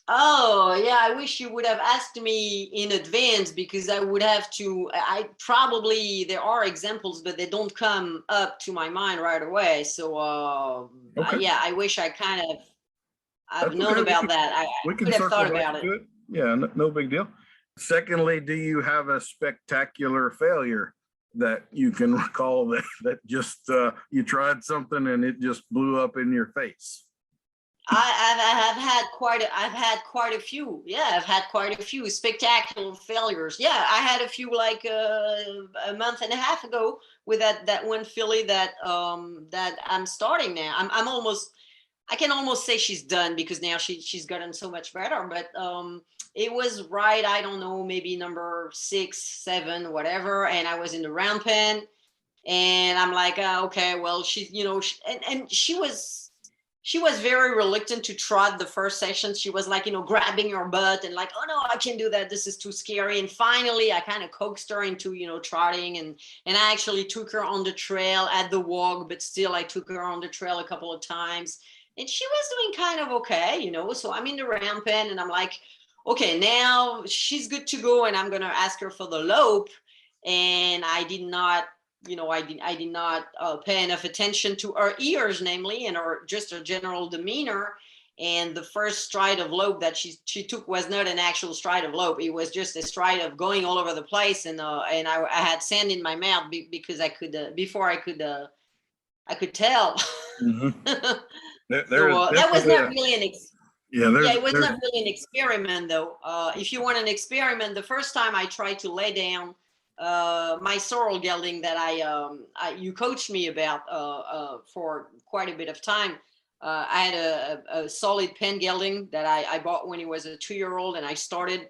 Oh, yeah. I wish you would have asked me in advance, because I would have to. There are examples, but they don't come up to my mind right away. So, Okay. yeah, I wish I've That's known okay. about that. I We can could have circle thought back about it. to it. Yeah, no big deal. Secondly, do you have a spectacular failure that you can recall that just you tried something and it just blew up in your face? I've had quite a few. Yeah, I've had quite a few spectacular failures. Yeah, I had a few like a month and a half ago with that one filly that I'm starting now. I'm almost, I can almost say she's done, because now she's gotten so much better. But it was right, I don't know, maybe number 6, 7, whatever, and I was in the round pen, and I'm like, okay, well, she's, and she was very reluctant to trot the first session. She was like, grabbing her butt and like, oh no, I can't do that. This is too scary. And finally, I kind of coaxed her into, trotting, and I actually took her on the trail at the walk, but still I took her on the trail a couple of times, and she was doing kind of okay, So I'm in the round pen, and I'm like, okay, now she's good to go, and I'm gonna ask her for the lope. And I did not I did not pay enough attention to her ears, namely, and or just her general demeanor. And the first stride of lope that she took was not an actual stride of lope. It was just a stride of going all over the place, and I had sand in my mouth because I could before I could tell. Mm-hmm. So that was not really it was there's not really an experiment, though. If you want an experiment, the first time I tried to lay down my sorrel gelding that you coached me about for quite a bit of time. I had a solid pen gelding that I bought when he was a 2-year-old, and I started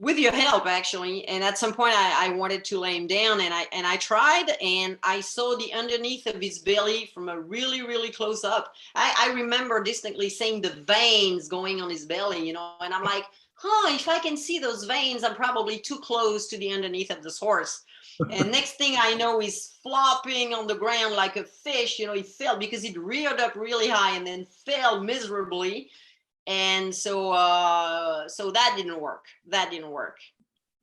with your help, actually. And at some point I wanted to lay him down, and I tried, and I saw the underneath of his belly from a really, really close up. I remember distinctly seeing the veins going on his belly, and I'm like, if I can see those veins, I'm probably too close to the underneath of this horse. And next thing I know, he's flopping on the ground like a fish. He fell because he'd reared up really high and then fell miserably. And so that didn't work.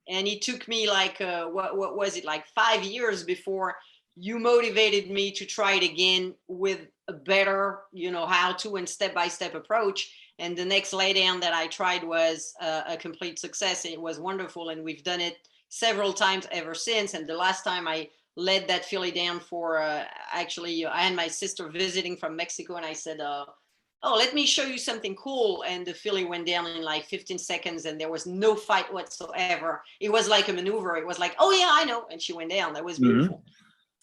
And it took me like, what was it, like 5 years before you motivated me to try it again with a better, how to and step-by-step approach. And the next laydown that I tried was a complete success. It was wonderful, and we've done it several times ever since. And the last time I led that filly down for, actually, I had my sister visiting from Mexico, and I said, oh, let me show you something cool. And the filly went down in like 15 seconds, and there was no fight whatsoever. It was like a maneuver. It was like, oh yeah, I know. And she went down. That was beautiful. Mm-hmm.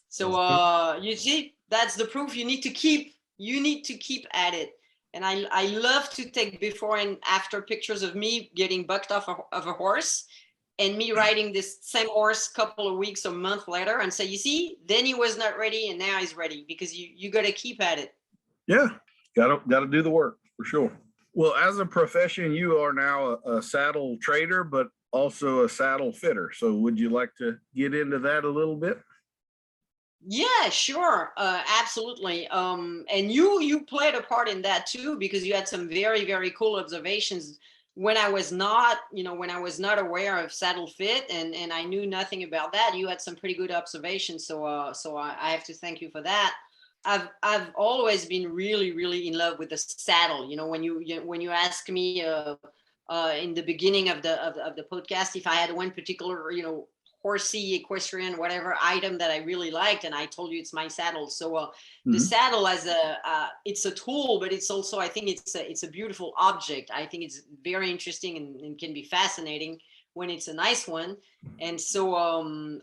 So you see, that's the proof. You need to keep at it. And I love to take before and after pictures of me getting bucked off of a horse, and me riding this same horse a couple of weeks or month later, and say, you see, then he was not ready, and now he's ready, because you got to keep at it. Yeah, got to do the work for sure. Well, as a profession, you are now a saddle trader, but also a saddle fitter. So would you like to get into that a little bit? Yeah, sure. Absolutely. And you played a part in that too, because you had some very, very cool observations when I was not aware of saddle fit, and I knew nothing about that. You had some pretty good observations. So I have to thank you for that. I've always been really, really in love with the saddle. When you ask me in the beginning of the podcast if I had one particular, horsey, equestrian, whatever item that I really liked, and I told you it's my saddle. So the Mhm. saddle as a it's a tool, but it's also, I think it's a beautiful object. I think it's very interesting and can be fascinating when it's a nice one. And so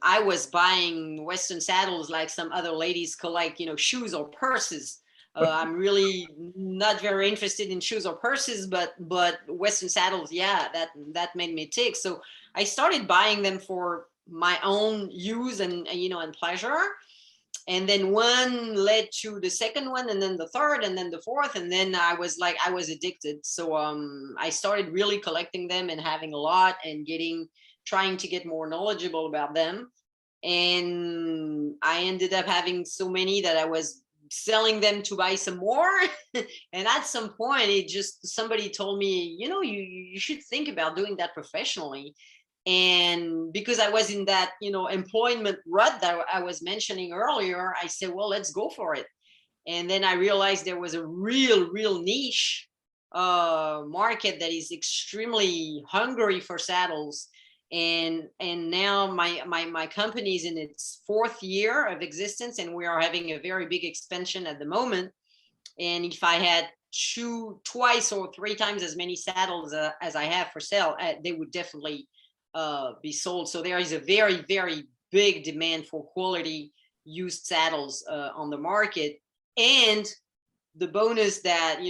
I was buying Western saddles like some other ladies collect, shoes or purses. I'm really not very interested in shoes or purses, but Western saddles, yeah, that made me tick. So I started buying them for my own use and pleasure. And then one led to the second one, and then the third, and then the fourth, and then I was addicted. So I started really collecting them and having a lot and trying to get more knowledgeable about them. And I ended up having so many that I was selling them to buy some more. And at some point, somebody told me, you should think about doing that professionally. And because I was in that employment rut that I was mentioning earlier, I said, well, let's go for it. And then I realized there was a real niche market that is extremely hungry for saddles. And now my company is in its fourth year of existence, and we are having a very big expansion at the moment. And if I had twice or three times as many saddles as I have for sale, they would definitely be sold. So there is a very big demand for quality used saddles on the market. And the bonus that,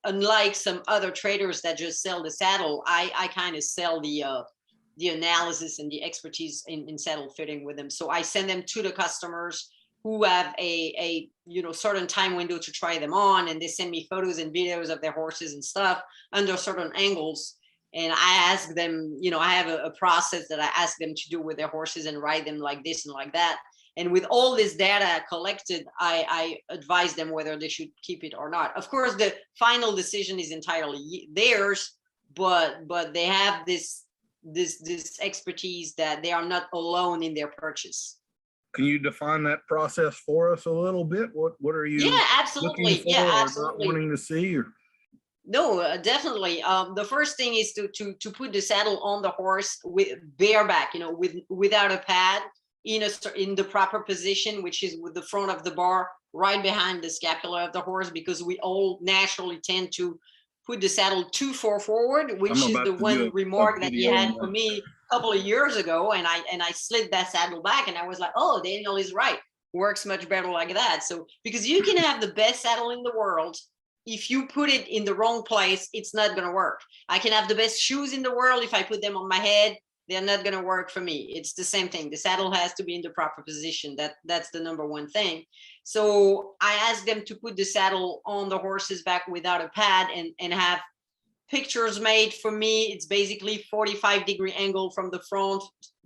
unlike some other traders that just sell the saddle, I kind of sell the analysis and the expertise in saddle fitting with them. So I send them to the customers who have a certain time window to try them on, and they send me photos and videos of their horses and stuff under certain angles. And I ask them, I have a process that I ask them to do with their horses and ride them like this and like that. And with all this data collected, I advise them whether they should keep it or not. Of course, the final decision is entirely theirs, but they have this expertise that they are not alone in their purchase. Can you define that process for us a little bit? What are you Yeah, looking absolutely. for Yeah, or not absolutely. wanting to see? Or No, definitely. The first thing is to put the saddle on the horse with bareback, without a pad, in the proper position, which is with the front of the bar right behind the scapula of the horse, because we all naturally tend to put the saddle too far forward, I'm which is the about to one do a remark that you video had on for that. me a couple of years ago, and I slid that saddle back, and I was like, oh, Daniel is right. Works much better like that. So because you can have the best saddle in the world, if you put it in the wrong place, it's not going to work. I can have the best shoes in the world. If I put them on my head, they're not going to work for me. It's the same thing. The saddle has to be in the proper position. That's the number one thing. So I asked them to put the saddle on the horse's back without a pad and have pictures made for me. It's basically 45-degree angle from the front,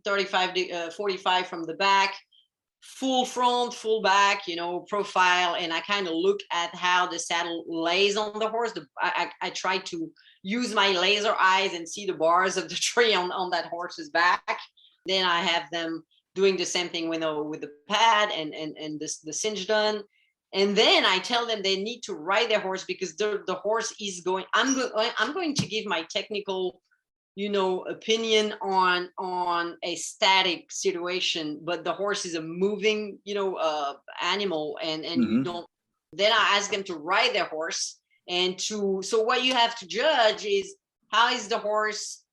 45 from the back, full front, full back, profile. And I kind of look at how the saddle lays on the horse. I try to use my laser eyes and see the bars of the tree on that horse's back. Then I have them doing the same thing with the pad and the cinch done. And then I tell them they need to ride their horse, because the horse is going. I'm going to give my technical opinion on a static situation, but the horse is a moving animal, and you don't. Then I ask them to ride their horse, and so what you have to judge is how is the horse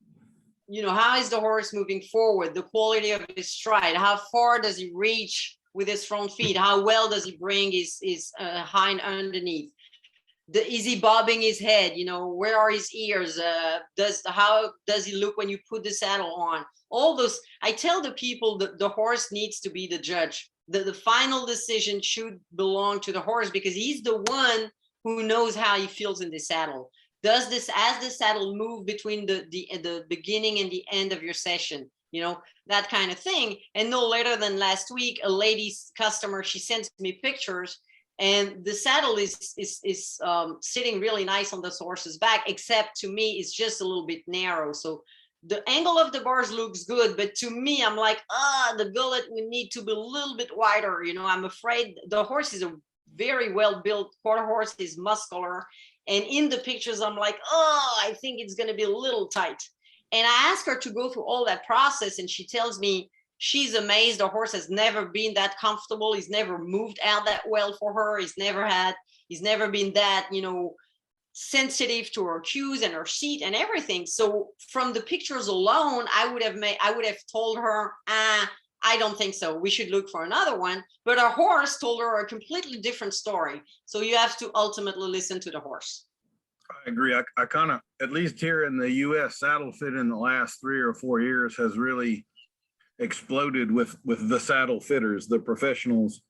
moving forward, the quality of his stride, how far does he reach with his front feet, how well does he bring his hind underneath, is he bobbing his head, where are his ears, how does he look when you put the saddle on. All those, I tell the people that the horse needs to be the judge. The final decision should belong to the horse, because he's the one who knows how he feels in the saddle. As the saddle move between the beginning and the end of your session, that kind of thing. And no later than last week, a lady's customer, she sends me pictures, and the saddle is sitting really nice on the horse's back, except to me it's just a little bit narrow. So the angle of the bars looks good, but to me I'm like, the gullet would need to be a little bit wider. I'm afraid the horse is a very well built quarter horse, is muscular, and in the pictures I'm like, I think it's going to be a little tight. And I ask her to go through all that process, and she tells me, she's amazed. The horse has never been that comfortable. He's never moved out that well for her. He's never been that, sensitive to her cues and her seat and everything. So from the pictures alone, I would have told her, I don't think so. We should look for another one. But our horse told her a completely different story. So you have to ultimately listen to the horse. I agree. I kind of, at least here in the US, saddle fit in the last 3 or 4 years has really exploded with the saddle fitters, the professionals.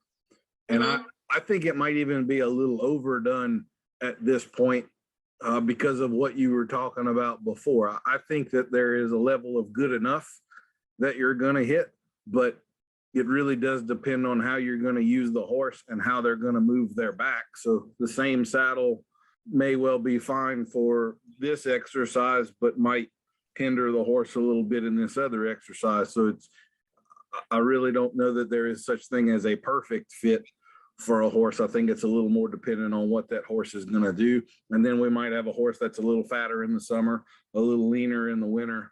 And I think it might even be a little overdone at this point because of what you were talking about before. I think that there is a level of good enough that you're going to hit, but it really does depend on how you're going to use the horse and how they're going to move their back. So the same saddle may well be fine for this exercise, but might hinder the horse a little bit in this other exercise. So I really don't know that there is such thing as a perfect fit for a horse. I think it's a little more dependent on what that horse is going to do. And then we might have a horse that's a little fatter in the summer, a little leaner in the winter.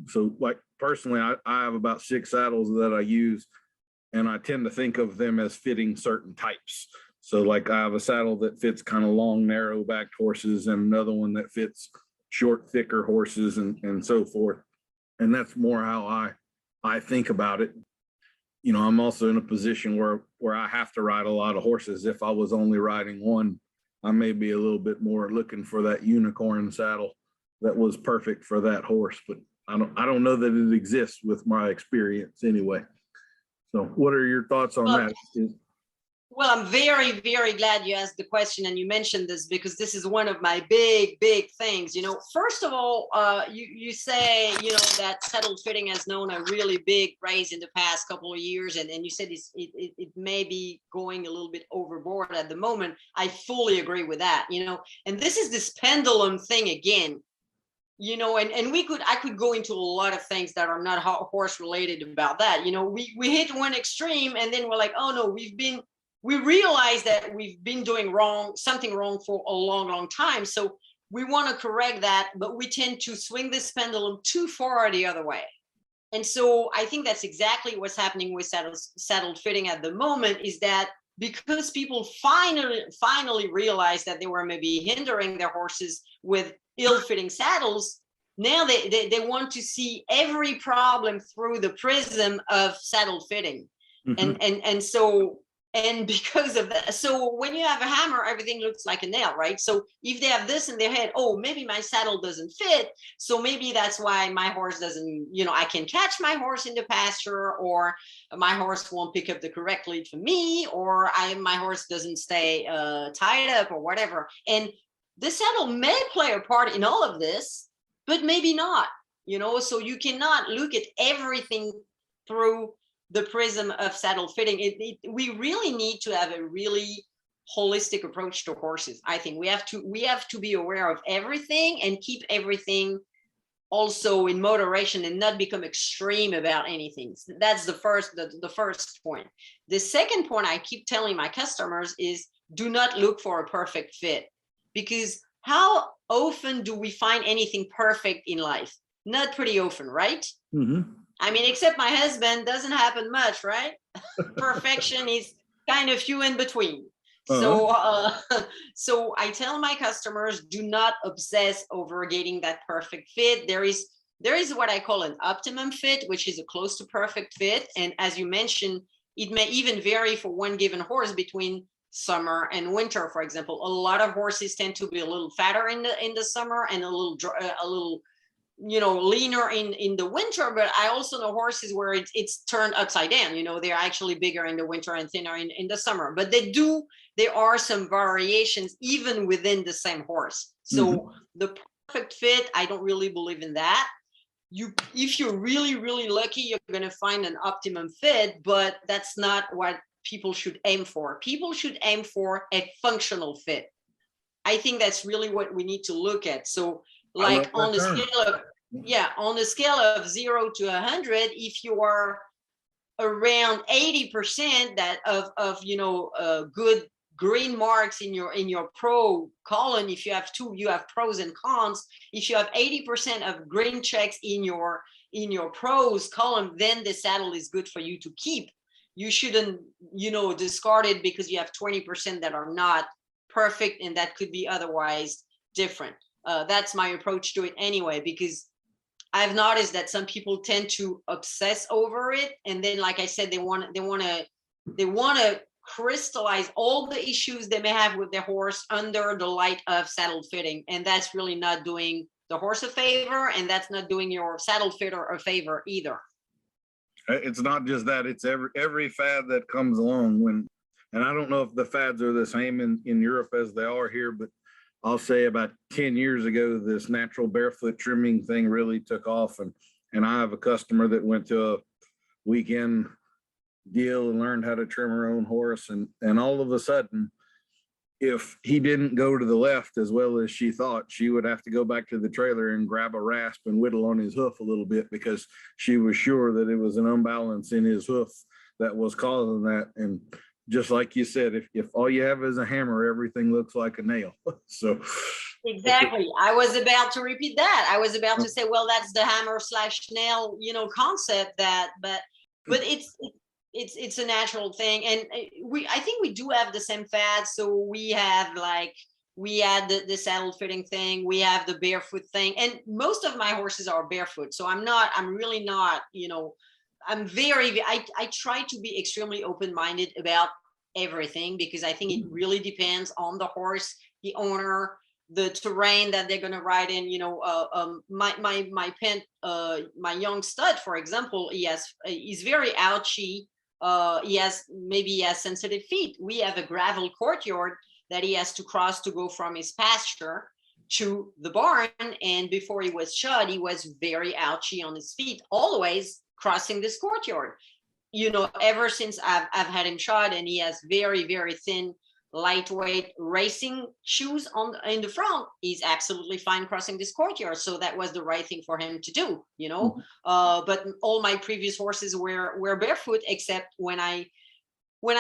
So like personally, I have about 6 saddles that I use, and I tend to think of them as fitting certain types. So like I have a saddle that fits kind of long, narrow backed horses, and another one that fits short, thicker horses and so forth. And that's more how I think about it. I'm also in a position where I have to ride a lot of horses. If I was only riding one, I may be a little bit more looking for that unicorn saddle that was perfect for that horse, but I don't know that it exists with my experience anyway. So what are your thoughts on that? Well, I'm very, very glad you asked the question and you mentioned this, because this is one of my big, big things. First of all, you say, that saddle fitting has known a really big rise in the past couple of years. And you said it may be going a little bit overboard at the moment. I fully agree with that, and this is this pendulum thing again. And I could go into a lot of things that are not horse related about that. We hit one extreme and then we're like, oh no, we realize that we've been doing something wrong for a long, long time. So we want to correct that, but we tend to swing this pendulum too far the other way. And so I think that's exactly what's happening with saddle fitting at the moment, is that because people finally realized that they were maybe hindering their horses with ill-fitting saddles, now they want to see every problem through the prism of saddle fitting. Mm-hmm. And because of that, so when you have a hammer, everything looks like a nail, right? So if they have this in their head, oh, maybe my saddle doesn't fit, so maybe that's why my horse doesn't, I can catch my horse in the pasture, or my horse won't pick up the correct lead for me, or my horse doesn't stay tied up or whatever. And the saddle may play a part in all of this, but maybe not, so you cannot look at everything through the prism of saddle fitting. We really need to have a really holistic approach to horses. I think we have to be aware of everything and keep everything also in moderation and not become extreme about anything. That's the first point. The second point I keep telling my customers is, do not look for a perfect fit, because how often do we find anything perfect in life? Not pretty often, right? Mm-hmm. I mean, except my husband, doesn't happen much, right? Perfection is kind of few in between. Uh-huh. So I tell my customers, do not obsess over getting that perfect fit. There is what I call an optimum fit, which is a close to perfect fit. And as you mentioned, it may even vary for one given horse between summer and winter. For example, a lot of horses tend to be a little fatter in the summer and a little leaner in the winter, but I also know horses where it's turned upside down. They're actually bigger in the winter and thinner in the summer, but there are some variations even within the same horse. So mm-hmm. The perfect fit, I don't really believe in that. If you're really, really lucky, you're going to find an optimum fit, but that's not what people should aim for. People should aim for a functional fit. I think that's really what we need to look at. So like on the scale of 0 to 100, if you are around 80% of good green marks in your pro column, if you have 2, you have pros and cons. If you have 80% of green checks in your in your pros column, then the saddle is good for you to keep. You shouldn't, discard it because you have 20% that are not perfect and that could be otherwise different. That's my approach to it anyway, because I've noticed that some people tend to obsess over it, and then, like I said, they want to crystallize all the issues they may have with their horse under the light of saddle fitting, and that's really not doing the horse a favor, and that's not doing your saddle fitter a favor either. It's not just that, it's every fad that comes along and I don't know if the fads are the same in Europe as they are here, but I'll say about 10 years ago, this natural barefoot trimming thing really took off. And I have a customer that went to a weekend deal and learned how to trim her own horse. And all of a sudden, if he didn't go to the left as well as she thought, she would have to go back to the trailer and grab a rasp and whittle on his hoof a little bit, because she was sure that it was an imbalance in his hoof that was causing that. And just like you said, if all you have is a hammer, everything looks like a nail. So exactly. I was about to repeat that. I was about to say, well, that's the hammer / nail, concept but it's a natural thing. And I think we do have the same fads. So we had the saddle fitting thing, we have the barefoot thing, and most of my horses are barefoot. So I'm really not, I try to be extremely open-minded about everything, because I think it really depends on the horse, the owner, the terrain that they're going to ride in. My young stud, for example, he's very ouchy. He has sensitive feet. We have a gravel courtyard that he has to cross to go from his pasture to the barn. And before he was shod, he was very ouchy on his feet, always crossing this courtyard. Ever since I've had him shod, and he has very, very thin, lightweight racing shoes in the front, he's absolutely fine crossing this courtyard. So that was the right thing for him to do, but all my previous horses were barefoot, except when I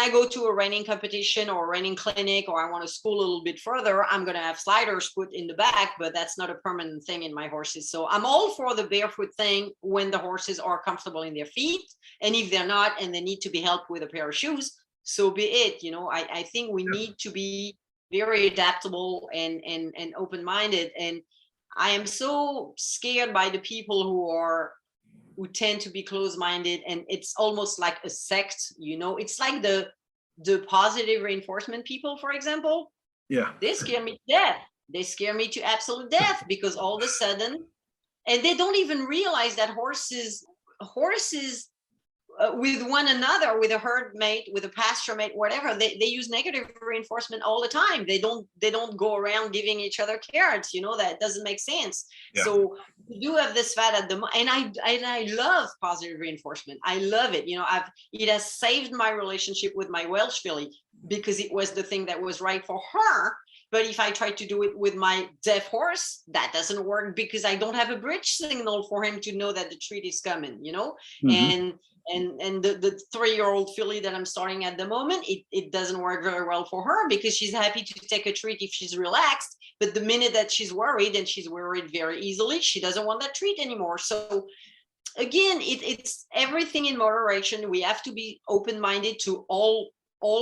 go to a reining competition or a reining clinic, or I want to school a little bit further, I'm going to have sliders put in the back, but that's not a permanent thing in my horses. So I'm all for the barefoot thing when the horses are comfortable in their feet. And if they're not, and they need to be helped with a pair of shoes, so be it. I think we need to be very adaptable and open-minded. And I am so scared by the people who tend to be closed-minded, and it's almost like a sect. It's like the positive reinforcement people, for example. Yeah, they scare me to death. They scare me to absolute death, because all of a sudden, and they don't even realize that horses with one another, with a herd mate, with a pasture mate, whatever, they use negative reinforcement all the time. They don't go around giving each other carrots. That doesn't make sense. Yeah. So we do have this fad at the moment, and I love positive reinforcement. I love it. It has saved my relationship with my Welsh filly, because it was the thing that was right for her. But if I try to do it with my deaf horse, that doesn't work, because I don't have a bridge signal for him to know that the treat is coming, Mm-hmm. And the 3-year-old filly that I'm starting at the moment, it doesn't work very well for her, because she's happy to take a treat if she's relaxed. But the minute that she's worried, and she's worried very easily, she doesn't want that treat anymore. So again, it's everything in moderation. We have to be open-minded to all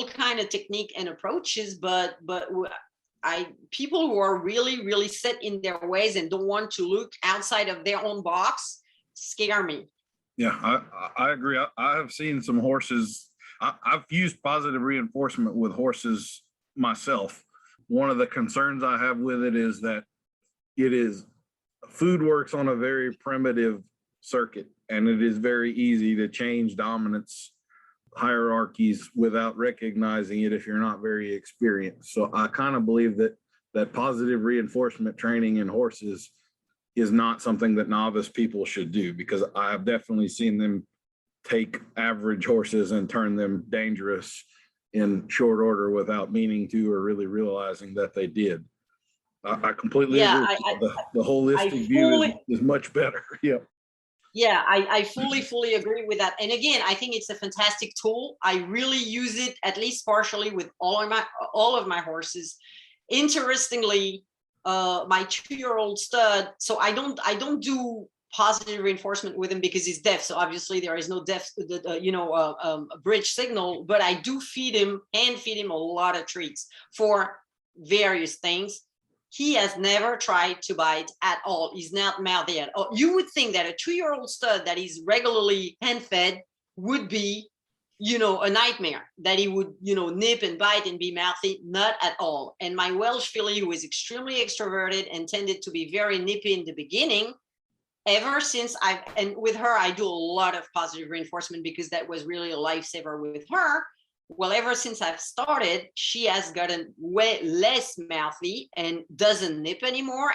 kind of technique and approaches, but people who are really, really set in their ways and don't want to look outside of their own box scare me. Yeah, I agree. I have seen some horses. I've used positive reinforcement with horses myself. One of the concerns I have with it is that food works on a very primitive circuit, and it is very easy to change dominance hierarchies without recognizing it if you're not very experienced. So I kind of believe that positive reinforcement training in horses is not something that novice people should do, because I have definitely seen them take average horses and turn them dangerous in short order without meaning to, or really realizing that they did. I completely agree. The holistic view is much better. Yep. Yeah, I fully agree with that. And again, I think it's a fantastic tool. I really use it, at least partially, with all of my horses. Interestingly, my 2-year-old stud, so I don't do positive reinforcement with him because he's deaf. So obviously there is no deaf, bridge signal, but I do hand feed him a lot of treats for various things. He has never tried to bite at all. He's not mouthy at all. You would think that a 2-year-old stud that is regularly hand fed would be, a nightmare, that he would, nip and bite and be mouthy. Not at all. And my Welsh filly, who is extremely extroverted and tended to be very nippy in the beginning, ever since and with her, I do a lot of positive reinforcement because that was really a lifesaver with her. Well, ever since I've started, she has gotten way less mouthy and doesn't nip anymore.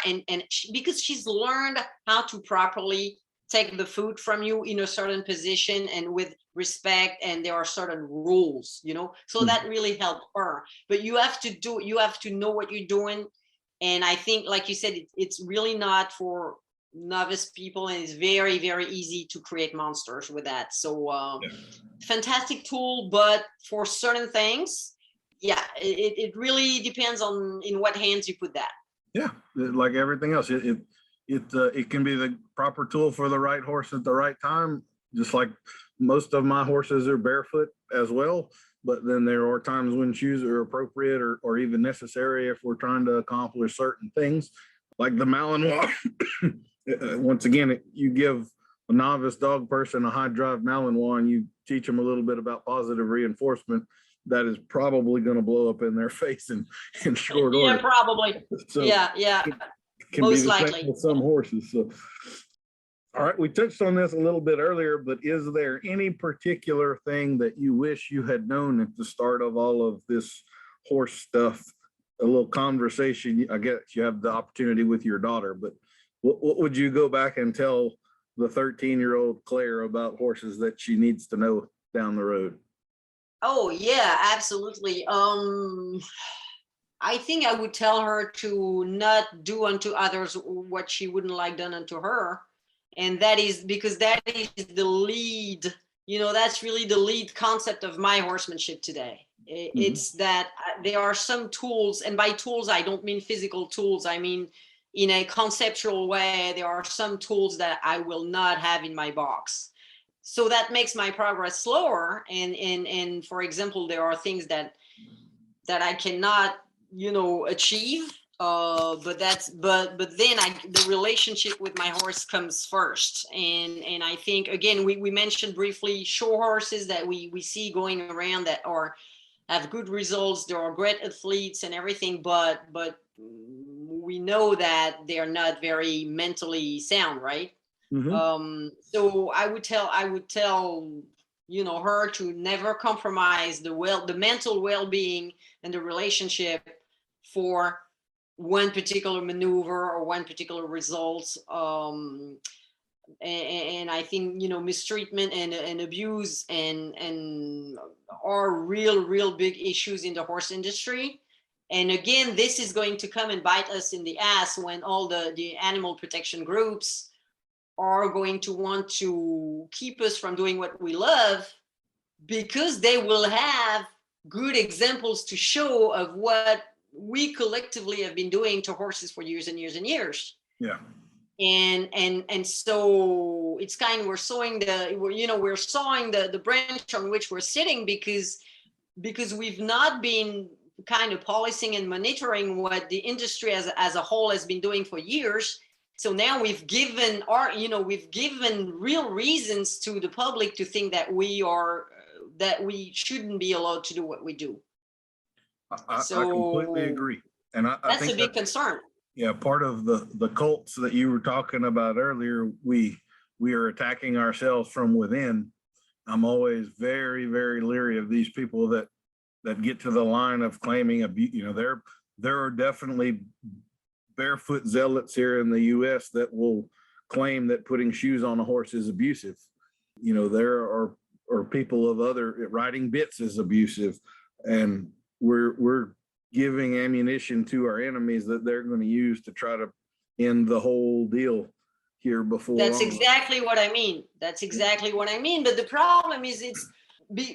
Because she's learned how to properly take the food from you in a certain position and with respect, and there are certain rules, so that really helped her. But you have to know what you're doing. And I think, like you said, it's really not for novice people, and it's very, very easy to create monsters with that. So fantastic tool, but for certain things, it really depends on in what hands you put that. Yeah, like everything else, it can be the proper tool for the right horse at the right time. Just like most of my horses are barefoot as well, but then there are times when shoes are appropriate or even necessary if we're trying to accomplish certain things, like the Malinois. Once again, you give a novice dog person a high drive Malinois and you teach them a little bit about positive reinforcement, that is probably going to blow up in their face in short order. Yeah, probably. So yeah. Can most be likely with some horses. So, all right, we touched on this a little bit earlier, but is there any particular thing that you wish you had known at the start of all of this horse stuff? A little conversation, I guess you have the opportunity with your daughter, but what would you go back and tell the 13-year-old Claire about horses that she needs to know down the road? Oh, yeah, absolutely. I think I would tell her to not do unto others what she wouldn't like done unto her. And that is because that is the lead, that's really the lead concept of my horsemanship today. It's that there are some tools, and by tools, I don't mean physical tools. I mean, in a conceptual way, there are some tools that I will not have in my box. So that makes my progress slower. And for example, there are things that I cannot, achieve. But then the relationship with my horse comes first. And I think, again, we mentioned briefly show horses that we see going around that have good results. There are great athletes and everything, but we know that they're not very mentally sound, right? So I would tell her to never compromise the mental well-being and the relationship for one particular maneuver or one particular result. And I think, mistreatment and abuse and are real big issues in the horse industry. And again, this is going to come and bite us in the ass when all the animal protection groups are going to want to keep us from doing what we love, because they will have good examples to show of what we collectively have been doing to horses for years and years and years. Yeah. And so it's kind of, we're sawing the branch on which we're sitting because we've not been kind of policing and monitoring what the industry as a whole has been doing for years. So now we've given real reasons to the public to think that we shouldn't be allowed to do what we do. I completely agree. And I that's think a big concern. Yeah, part of the cults that you were talking about earlier, we are attacking ourselves from within. I'm always very, very leery of these people that get to the line of claiming abuse. There are definitely barefoot zealots here in the U.S. that will claim that putting shoes on a horse is abusive. There are people of other riding bits is abusive, and we're giving ammunition to our enemies that they're going to use to try to end the whole deal here before. That's exactly what I mean. But the problem is it's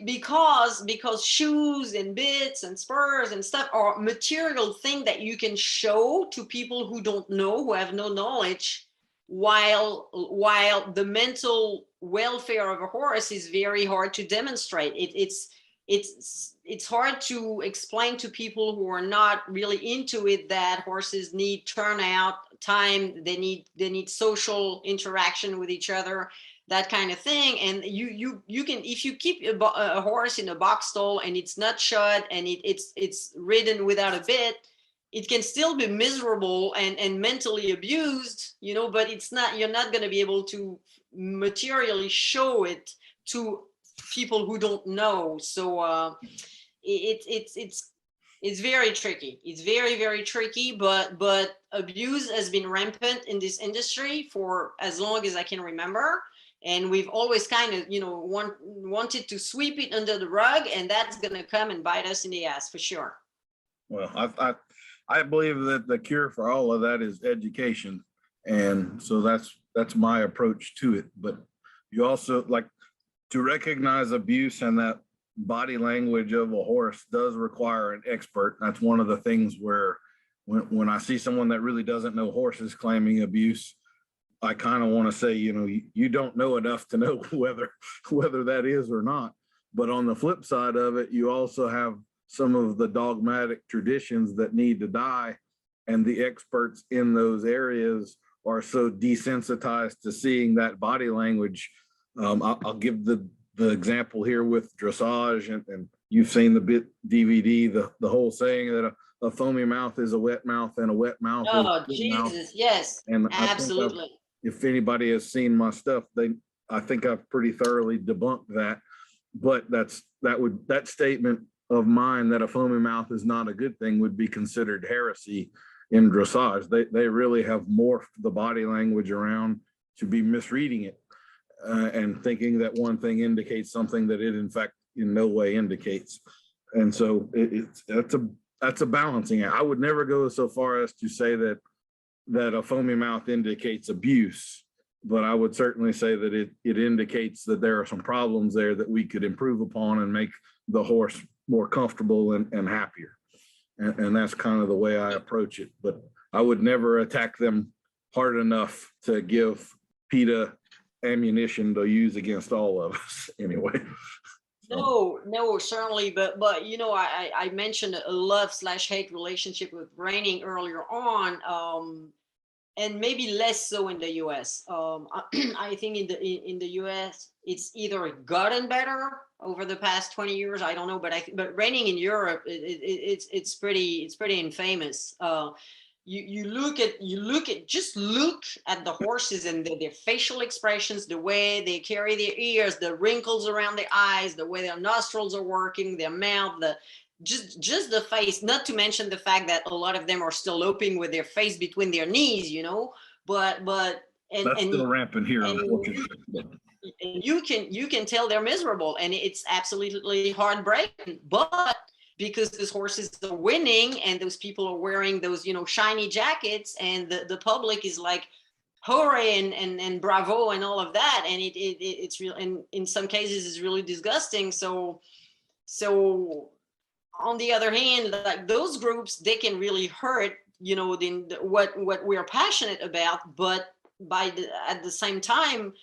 because shoes and bits and spurs and stuff are material thing that you can show to people who don't know, who have no knowledge. while the mental welfare of a horse is very hard to demonstrate. It's hard to explain to people who are not really into it that horses need turnout time, they need social interaction with each other, that kind of thing. And you can, if you keep a horse in a box stall and it's not shod and it's ridden without a bit, it can still be miserable and mentally abused, you know, but you're not going to be able to materially show it to people who don't know. So it's very tricky. It's very, very tricky, but abuse has been rampant in this industry for as long as I can remember. And we've always kind of, you know, wanted to sweep it under the rug, and that's going to come and bite us in the ass for sure. Well, I believe that the cure for all of that is education. And so that's my approach to it. But you also, like, to recognize abuse and that body language of a horse does require an expert. That's one of the things where when I see someone that really doesn't know horses claiming abuse, I kind of want to say, you know, you don't know enough to know whether that is or not. But on the flip side of it, you also have some of the dogmatic traditions that need to die, and the experts in those areas are so desensitized to seeing that body language. I'll give the example here with dressage, and you've seen the bit DVD, the whole saying that a foamy mouth is a wet mouth and a wet mouth is a good mouth. Jesus, yes, And absolutely. If anybody has seen my stuff, I think I've pretty thoroughly debunked that. But that statement of mine that a foamy mouth is not a good thing would be considered heresy in dressage. They really have morphed the body language around to be misreading it and thinking that one thing indicates something that it in fact in no way indicates. And so that's a balancing act. I would never go so far as to say that a foamy mouth indicates abuse, but I would certainly say that it indicates that there are some problems there that we could improve upon and make the horse more comfortable and happier. And that's kind of the way I approach it. But I would never attack them hard enough to give PETA ammunition to use against all of us anyway. No, certainly. But you know, I mentioned a love/hate relationship with reining earlier on. And maybe less so in the U.S. I think in the U.S. it's either gotten better over the past 20 years. I don't know, but reining in Europe, it's pretty infamous. You look at the horses and their facial expressions, the way they carry their ears, the wrinkles around their eyes, the way their nostrils are working, their mouth, just the face, not to mention the fact that a lot of them are still loping with their face between their knees, you know, but that's still rampant here, unfortunately. And you can tell they're miserable, and it's absolutely heartbreaking. But because those horses are winning and those people are wearing those, you know, shiny jackets, and the public is like hooray and bravo and all of that, and it's real, and in some cases it's really disgusting. So on the other hand, like those groups, they can really hurt, you know, what we're passionate about. But at the same time,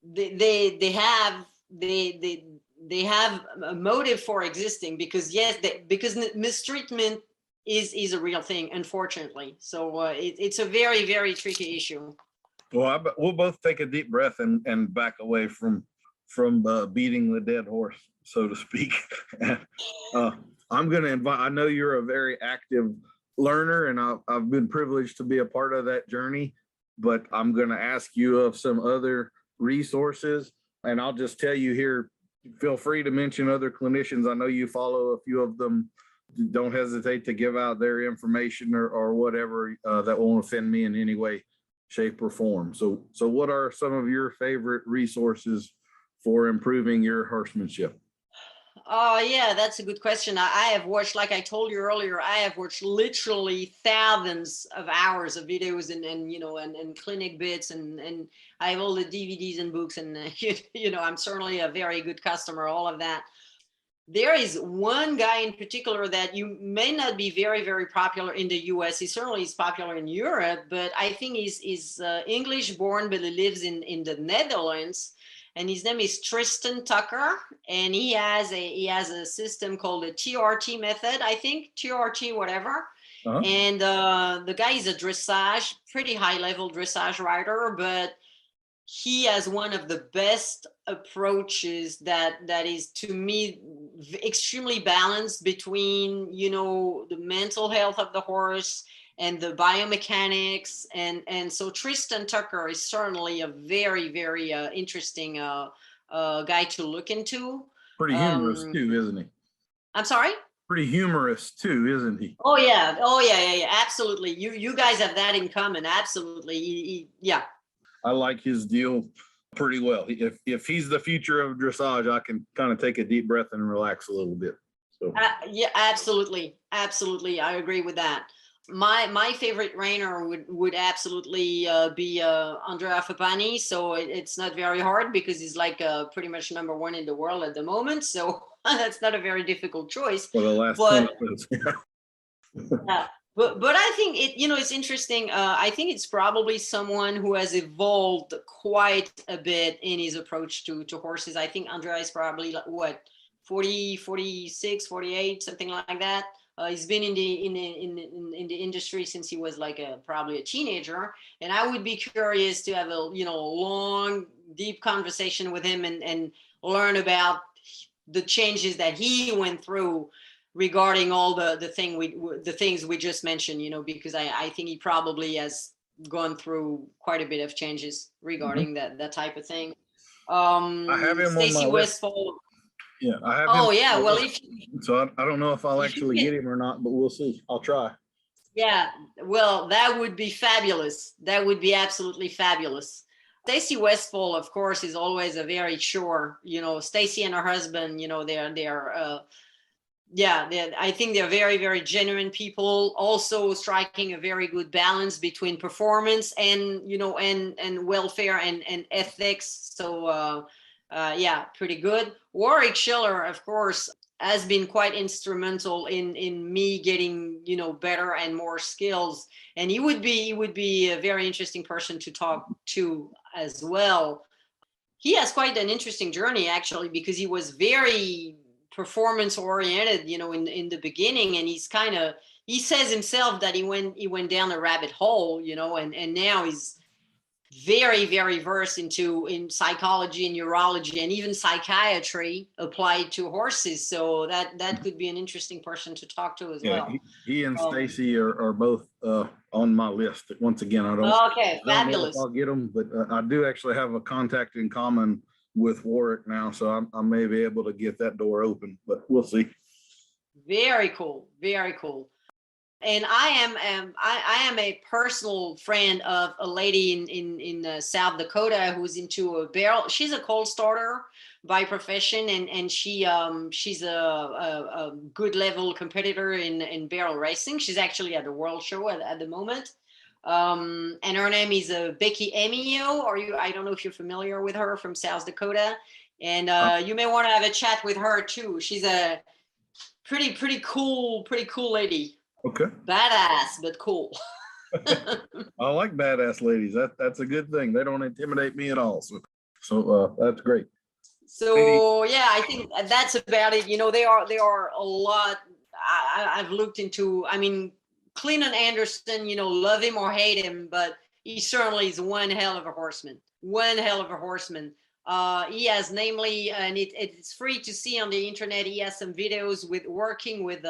they have a motive for existing, because because mistreatment is a real thing, unfortunately. So it's a very, very tricky issue. Well, we'll both take a deep breath and back away from beating the dead horse, so to speak. I'm going to invite, I know you're a very active learner, and I've been privileged to be a part of that journey, but I'm going to ask you of some other resources, and I'll just tell you here, feel free to mention other clinicians. I know you follow a few of them. Don't hesitate to give out their information or whatever that won't offend me in any way, shape, or form. So what are some of your favorite resources for improving your horsemanship? Yeah, that's a good question. I have watched, like I told you earlier, I have watched literally thousands of hours of videos and you know, and clinic bits, and I have all the DVDs and books, and you know, I'm certainly a very good customer, all of that. there is one guy in particular that you may not be very, very popular in the US. He certainly is popular in Europe, but I think he's English born, but he lives in the Netherlands. And his name is Tristan Tucker. And he has a system called the TRT method, I think, TRT, whatever. Uh-huh. And the guy is a dressage, pretty high level dressage rider, but he has one of the best approaches that is, to me, extremely balanced between, the mental health of the horse and the biomechanics. And so Tristan Tucker is certainly a very, very interesting guy to look into. Pretty humorous too, isn't he? I'm sorry? Pretty humorous too, isn't he? Oh yeah, absolutely. You guys have that in common. Absolutely. Yeah. I like his deal pretty well. If he's the future of dressage, I can kind of take a deep breath and relax a little bit. So yeah, absolutely. I agree with that. My favorite Reiner would absolutely be Andrea Fapani. So it's not very hard because he's like pretty much number one in the world at the moment. So that's not a very difficult choice. For the last 20 minutes. Yeah. But I think it's interesting. I think it's probably someone who has evolved quite a bit in his approach to horses. I think Andrea is probably 40, 46, 48, something like that. He's been in the industry since he was probably a teenager. And I would be curious to have a long, deep conversation with him and learn about the changes that he went through regarding all the things we just mentioned, because I think he probably has gone through quite a bit of changes regarding that type of thing. I have him Stacey on my Westfall. Yeah, I have. Oh him. yeah, well so I don't know if I'll actually get him or not, but we'll see. I'll try. Yeah, well, that would be fabulous. That would be absolutely fabulous. Stacey Westfall, of course, is always a very sure. Stacey and her husband. I think they're very, very genuine people, also striking a very good balance between performance and, and welfare and ethics. So, pretty good. Warwick Schiller, of course, has been quite instrumental in me getting, better and more skills. And he would be a very interesting person to talk to as well. He has quite an interesting journey, actually, because he was very performance oriented, in the beginning, and he says himself that he went down a rabbit hole, and now he's very, very versed in psychology and neurology and even psychiatry applied to horses. So that could be an interesting person to talk to as well. He and Stacey are both on my list. Once again, I don't. Okay, fabulous. I'll get them, but I do actually have a contact in common with Warwick now, so I may be able to get that door open, but we'll see. Very cool. And I am a personal friend of a lady in South Dakota who's into a barrel. She's a colt starter by profession, and she's a good level competitor in barrel racing. She's actually at the World Show at the moment. And her name is Becky Emio. I don't know if you're familiar with her, from South Dakota. And you may want to have a chat with her too. She's a pretty cool lady. Okay. Badass, but cool. I like badass ladies. That's a good thing. They don't intimidate me at all. So that's great. So yeah, I think that's about it. There are a lot I've looked into. I mean, Clinton Anderson, love him or hate him, but he certainly is one hell of a horseman. He has namely, and it's free to see on the internet. He has some videos working with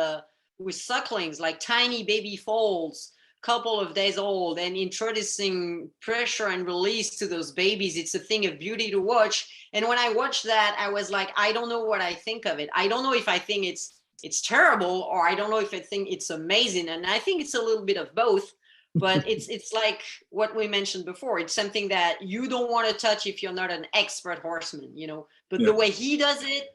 sucklings, like tiny baby foals, couple of days old, and introducing pressure and release to those babies. It's a thing of beauty to watch. And when I watched that, I was like, I don't know what I think of it. I don't know if I think it's terrible, or I don't know if I think it's amazing. And I think it's a little bit of both, but it's like what we mentioned before. It's something that you don't want to touch if you're not an expert horseman, but the way he does it,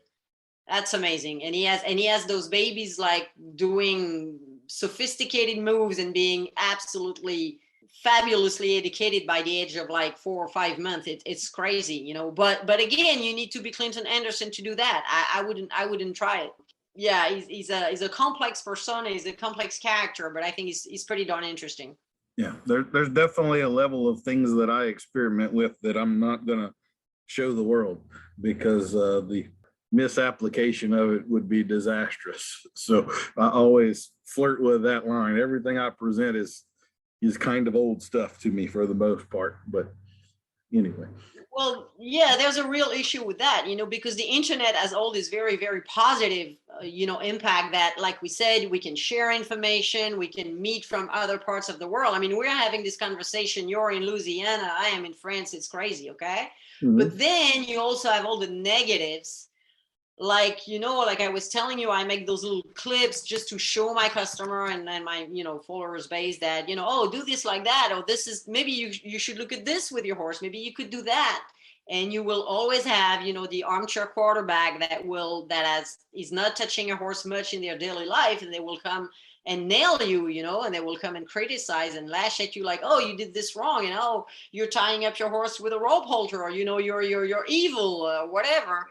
that's amazing. And he has those babies like doing sophisticated moves and being absolutely fabulously educated by the age of like 4 or 5 months. It's crazy, you know. But again, you need to be Clinton Anderson to do that. I wouldn't try it. Yeah, he's a complex persona. He's a complex character, but I think he's pretty darn interesting. Yeah, there's definitely a level of things that I experiment with that I'm not gonna show the world, because the misapplication of it would be disastrous. So I always flirt with that line. Everything I present is kind of old stuff to me for the most part. But anyway. Well, yeah, there's a real issue with that, you know, because the internet has all this very, very positive, impact that, like we said, we can share information, we can meet from other parts of the world. I mean, we're having this conversation. You're in Louisiana, I am in France. It's crazy, okay? Mhm. But then you also have all the negatives. Like, like I was telling you, I make those little clips just to show my customer and my, followers base that, oh, do this like that, or this is, maybe you should look at this with your horse, maybe you could do that. And you will always have, the armchair quarterback is not touching your horse much in their daily life, and they will come and nail you, and they will come and criticize and lash at you like, oh, you did this wrong, and oh, you're tying up your horse with a rope halter, or you're evil, whatever.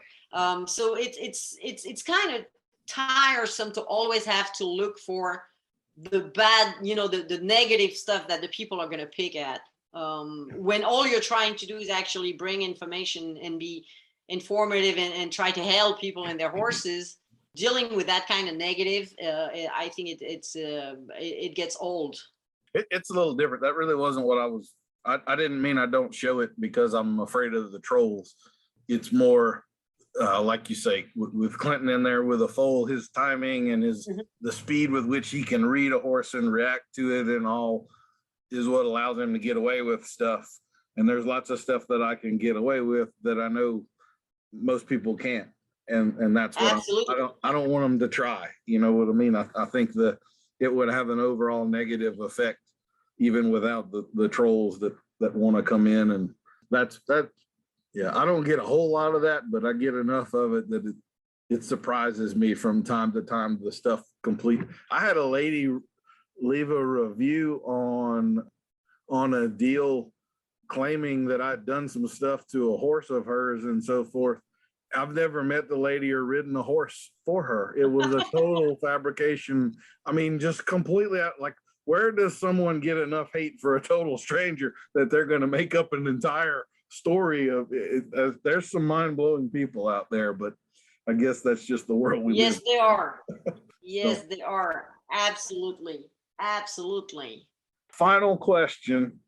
So it's kind of tiresome to always have to look for the bad, the negative stuff that the people are going to pick at, when all you're trying to do is actually bring information and be informative and try to help people and their horses. Dealing with that kind of negative, I think it gets old. It's a little different. That really wasn't what I didn't mean I don't show it because I'm afraid of the trolls. It's more like you say, with Clinton in there with a foal, his timing and the speed with which he can read a horse and react to it and all is what allows him to get away with stuff. And there's lots of stuff that I can get away with that I know most people can't. And that's what I don't want them to try. You know what I mean? I think that it would have an overall negative effect, even without the trolls that want to come in. And that. Yeah, I don't get a whole lot of that, but I get enough of it that it surprises me from time to time, the stuff complete. I had a lady leave a review on a deal claiming that I'd done some stuff to a horse of hers and so forth. I've never met the lady or ridden a horse for her. It was a total fabrication. I mean, just completely like, where does someone get enough hate for a total stranger that they're going to make up an entire story of it? There's some mind-blowing people out there, but I guess that's just the world we live in. Yes, they are. Yes, they are. Absolutely. Final question.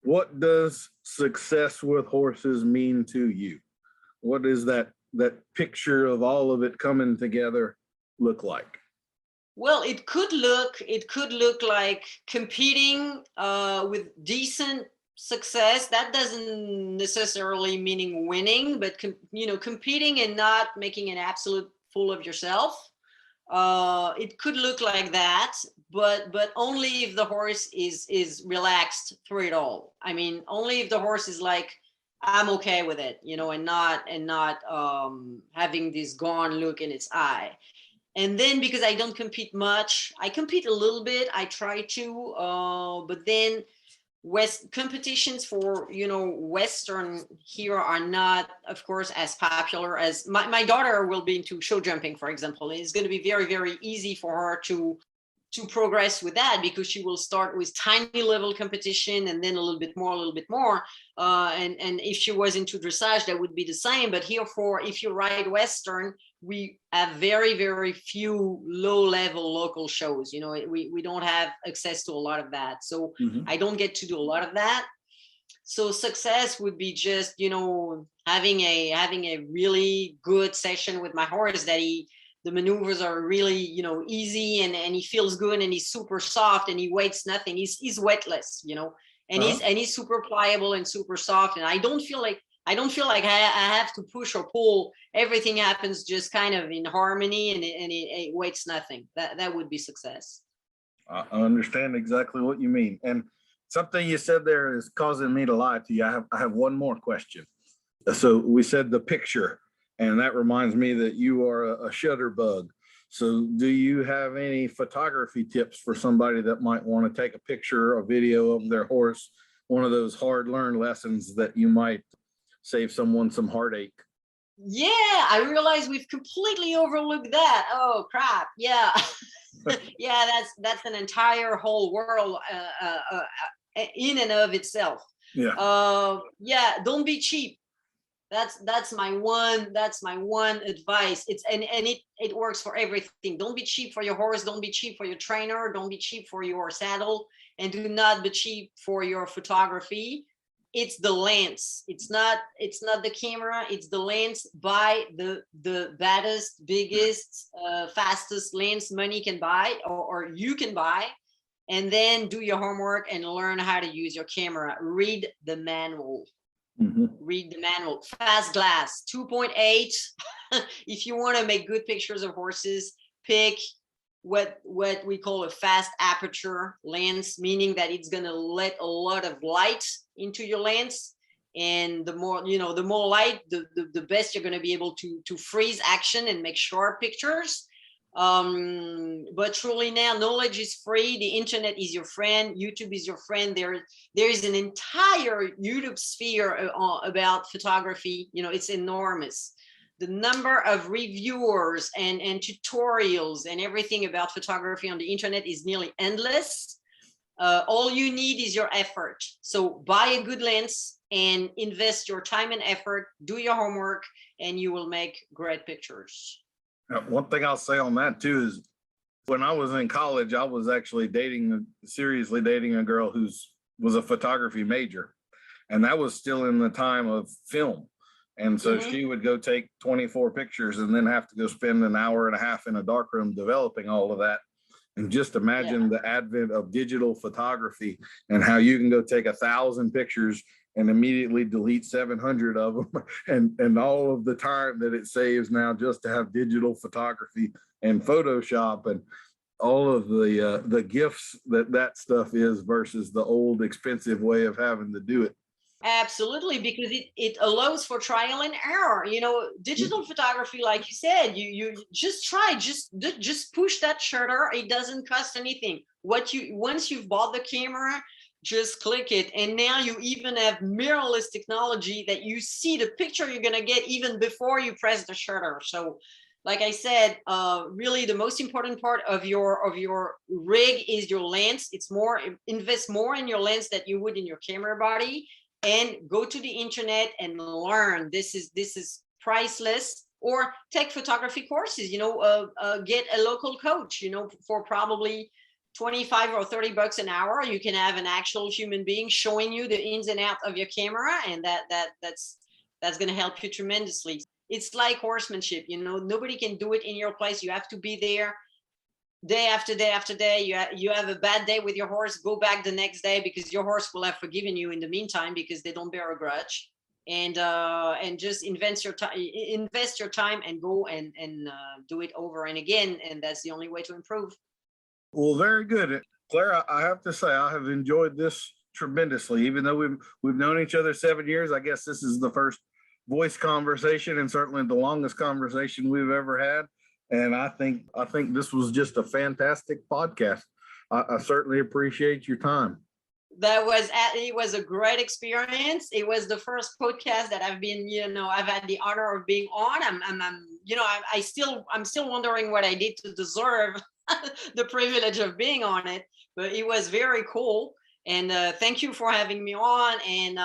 What does success with horses mean to you? What is that picture of all of it coming together look like? Well, it could look like competing with decent success. That doesn't necessarily meaning winning, but competing and not making an absolute fool of yourself. It could look like that, but only if the horse is relaxed through it all. I mean, only if the horse is like, I'm okay with it, and not having this gone look in its eye. And then, because I don't compete much, I compete a little bit. I try to, but then competitions for Western here are not, of course, as popular as my daughter will be into show jumping, for example. It's going to be very, very easy for her to progress with that, because she will start with tiny level competition and then a little bit more. And if she was into dressage, that would be the same. But here, if you ride Western, we have very, very few low-level local shows. We don't have access to a lot of that. So I don't get to do a lot of that. So success would be just, having a really good session with my horse, that the maneuvers are really, easy, and he feels good, and he's super soft, and he weights nothing. He's weightless, and he's super pliable and super soft. And I don't feel like I have to push or pull. Everything happens just kind of in harmony, and it weights nothing. That would be success. I understand exactly what you mean. And something you said there is causing me to lie to you. I have one more question. So we said the picture, and that reminds me that you are a shutterbug. So do you have any photography tips for somebody that might want to take a picture, a video of their horse, one of those hard learned lessons that you might save someone some heartache? Yeah, I realize we've completely overlooked that. Oh crap! Yeah, yeah, that's an entire whole world in and of itself. Yeah. Yeah, don't be cheap. That's my one advice. It's and it works for everything. Don't be cheap for your horse. Don't be cheap for your trainer. Don't be cheap for your saddle, and do not be cheap for your photography. It's the lens. It's not the camera. It's the lens. Buy the baddest, biggest, fastest lens money can buy, or you can buy, and then do your homework and learn how to use your camera. Read the manual. Mm-hmm. Read the manual. Fast glass 2.8. If you want to make good pictures of horses, pick what we call a fast aperture lens, meaning that it's going to let a lot of light into your lens, and the more light, the best you're going to be able to freeze action and make sharp pictures. But truly now, knowledge is free. The internet is your friend. YouTube is your friend. There is an entire YouTube sphere about photography. It's enormous. The number of reviewers and tutorials and everything about photography on the internet is nearly endless. All you need is your effort. So buy a good lens and invest your time and effort, do your homework, and you will make great pictures. One thing I'll say on that too is when I was in college, I was actually seriously dating a girl was a photography major. And that was still in the time of film. And so she would go take 24 pictures and then have to go spend an hour and a half in a darkroom developing all of that. And just imagine the advent of digital photography and how you can go take 1,000 pictures and immediately delete 700 of them, and all of the time that it saves now just to have digital photography and Photoshop and all of the gifts that stuff is versus the old expensive way of having to do it. Absolutely, because it allows for trial and error. Digital photography, like you said, you just try, just push that shutter. It doesn't cost anything. Once you've bought the camera, just click it, and now you even have mirrorless technology that you see the picture you're gonna get even before you press the shutter. So, like I said, really the most important part of your rig is your lens. Invest more in your lens than you would in your camera body. And go to the internet and learn. This is priceless. Or take photography courses. Get a local coach. For probably $25 or $30 an hour, you can have an actual human being showing you the ins and outs of your camera, and that's going to help you tremendously. It's like horsemanship. Nobody can do it in your place. You have to be there. Day after day after day. You have a bad day with your horse, go back the next day, because your horse will have forgiven you in the meantime, because they don't bear a grudge. And just invest your time and go and do it over and again, and that's the only way to improve. Well, very good, Claire. I have to say I have enjoyed this tremendously. Even though we've known each other 7 years, I guess this is the first voice conversation and certainly the longest conversation we've ever had. And I think this was just a fantastic podcast. I certainly appreciate your time. It was a great experience. It was the first podcast that I've had the honor of being on. I'm still wondering what I did to deserve the privilege of being on it, but it was very cool. And thank you for having me on. And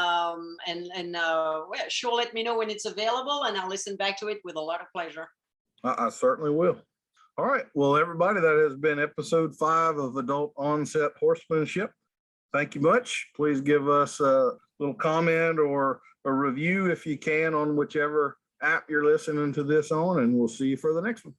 sure, let me know when it's available, and I'll listen back to it with a lot of pleasure. I certainly will. All right. Well, everybody, that has been episode 5 of Adult Onset Horsemanship. Thank you much. Please give us a little comment or a review if you can on whichever app you're listening to this on, and we'll see you for the next one.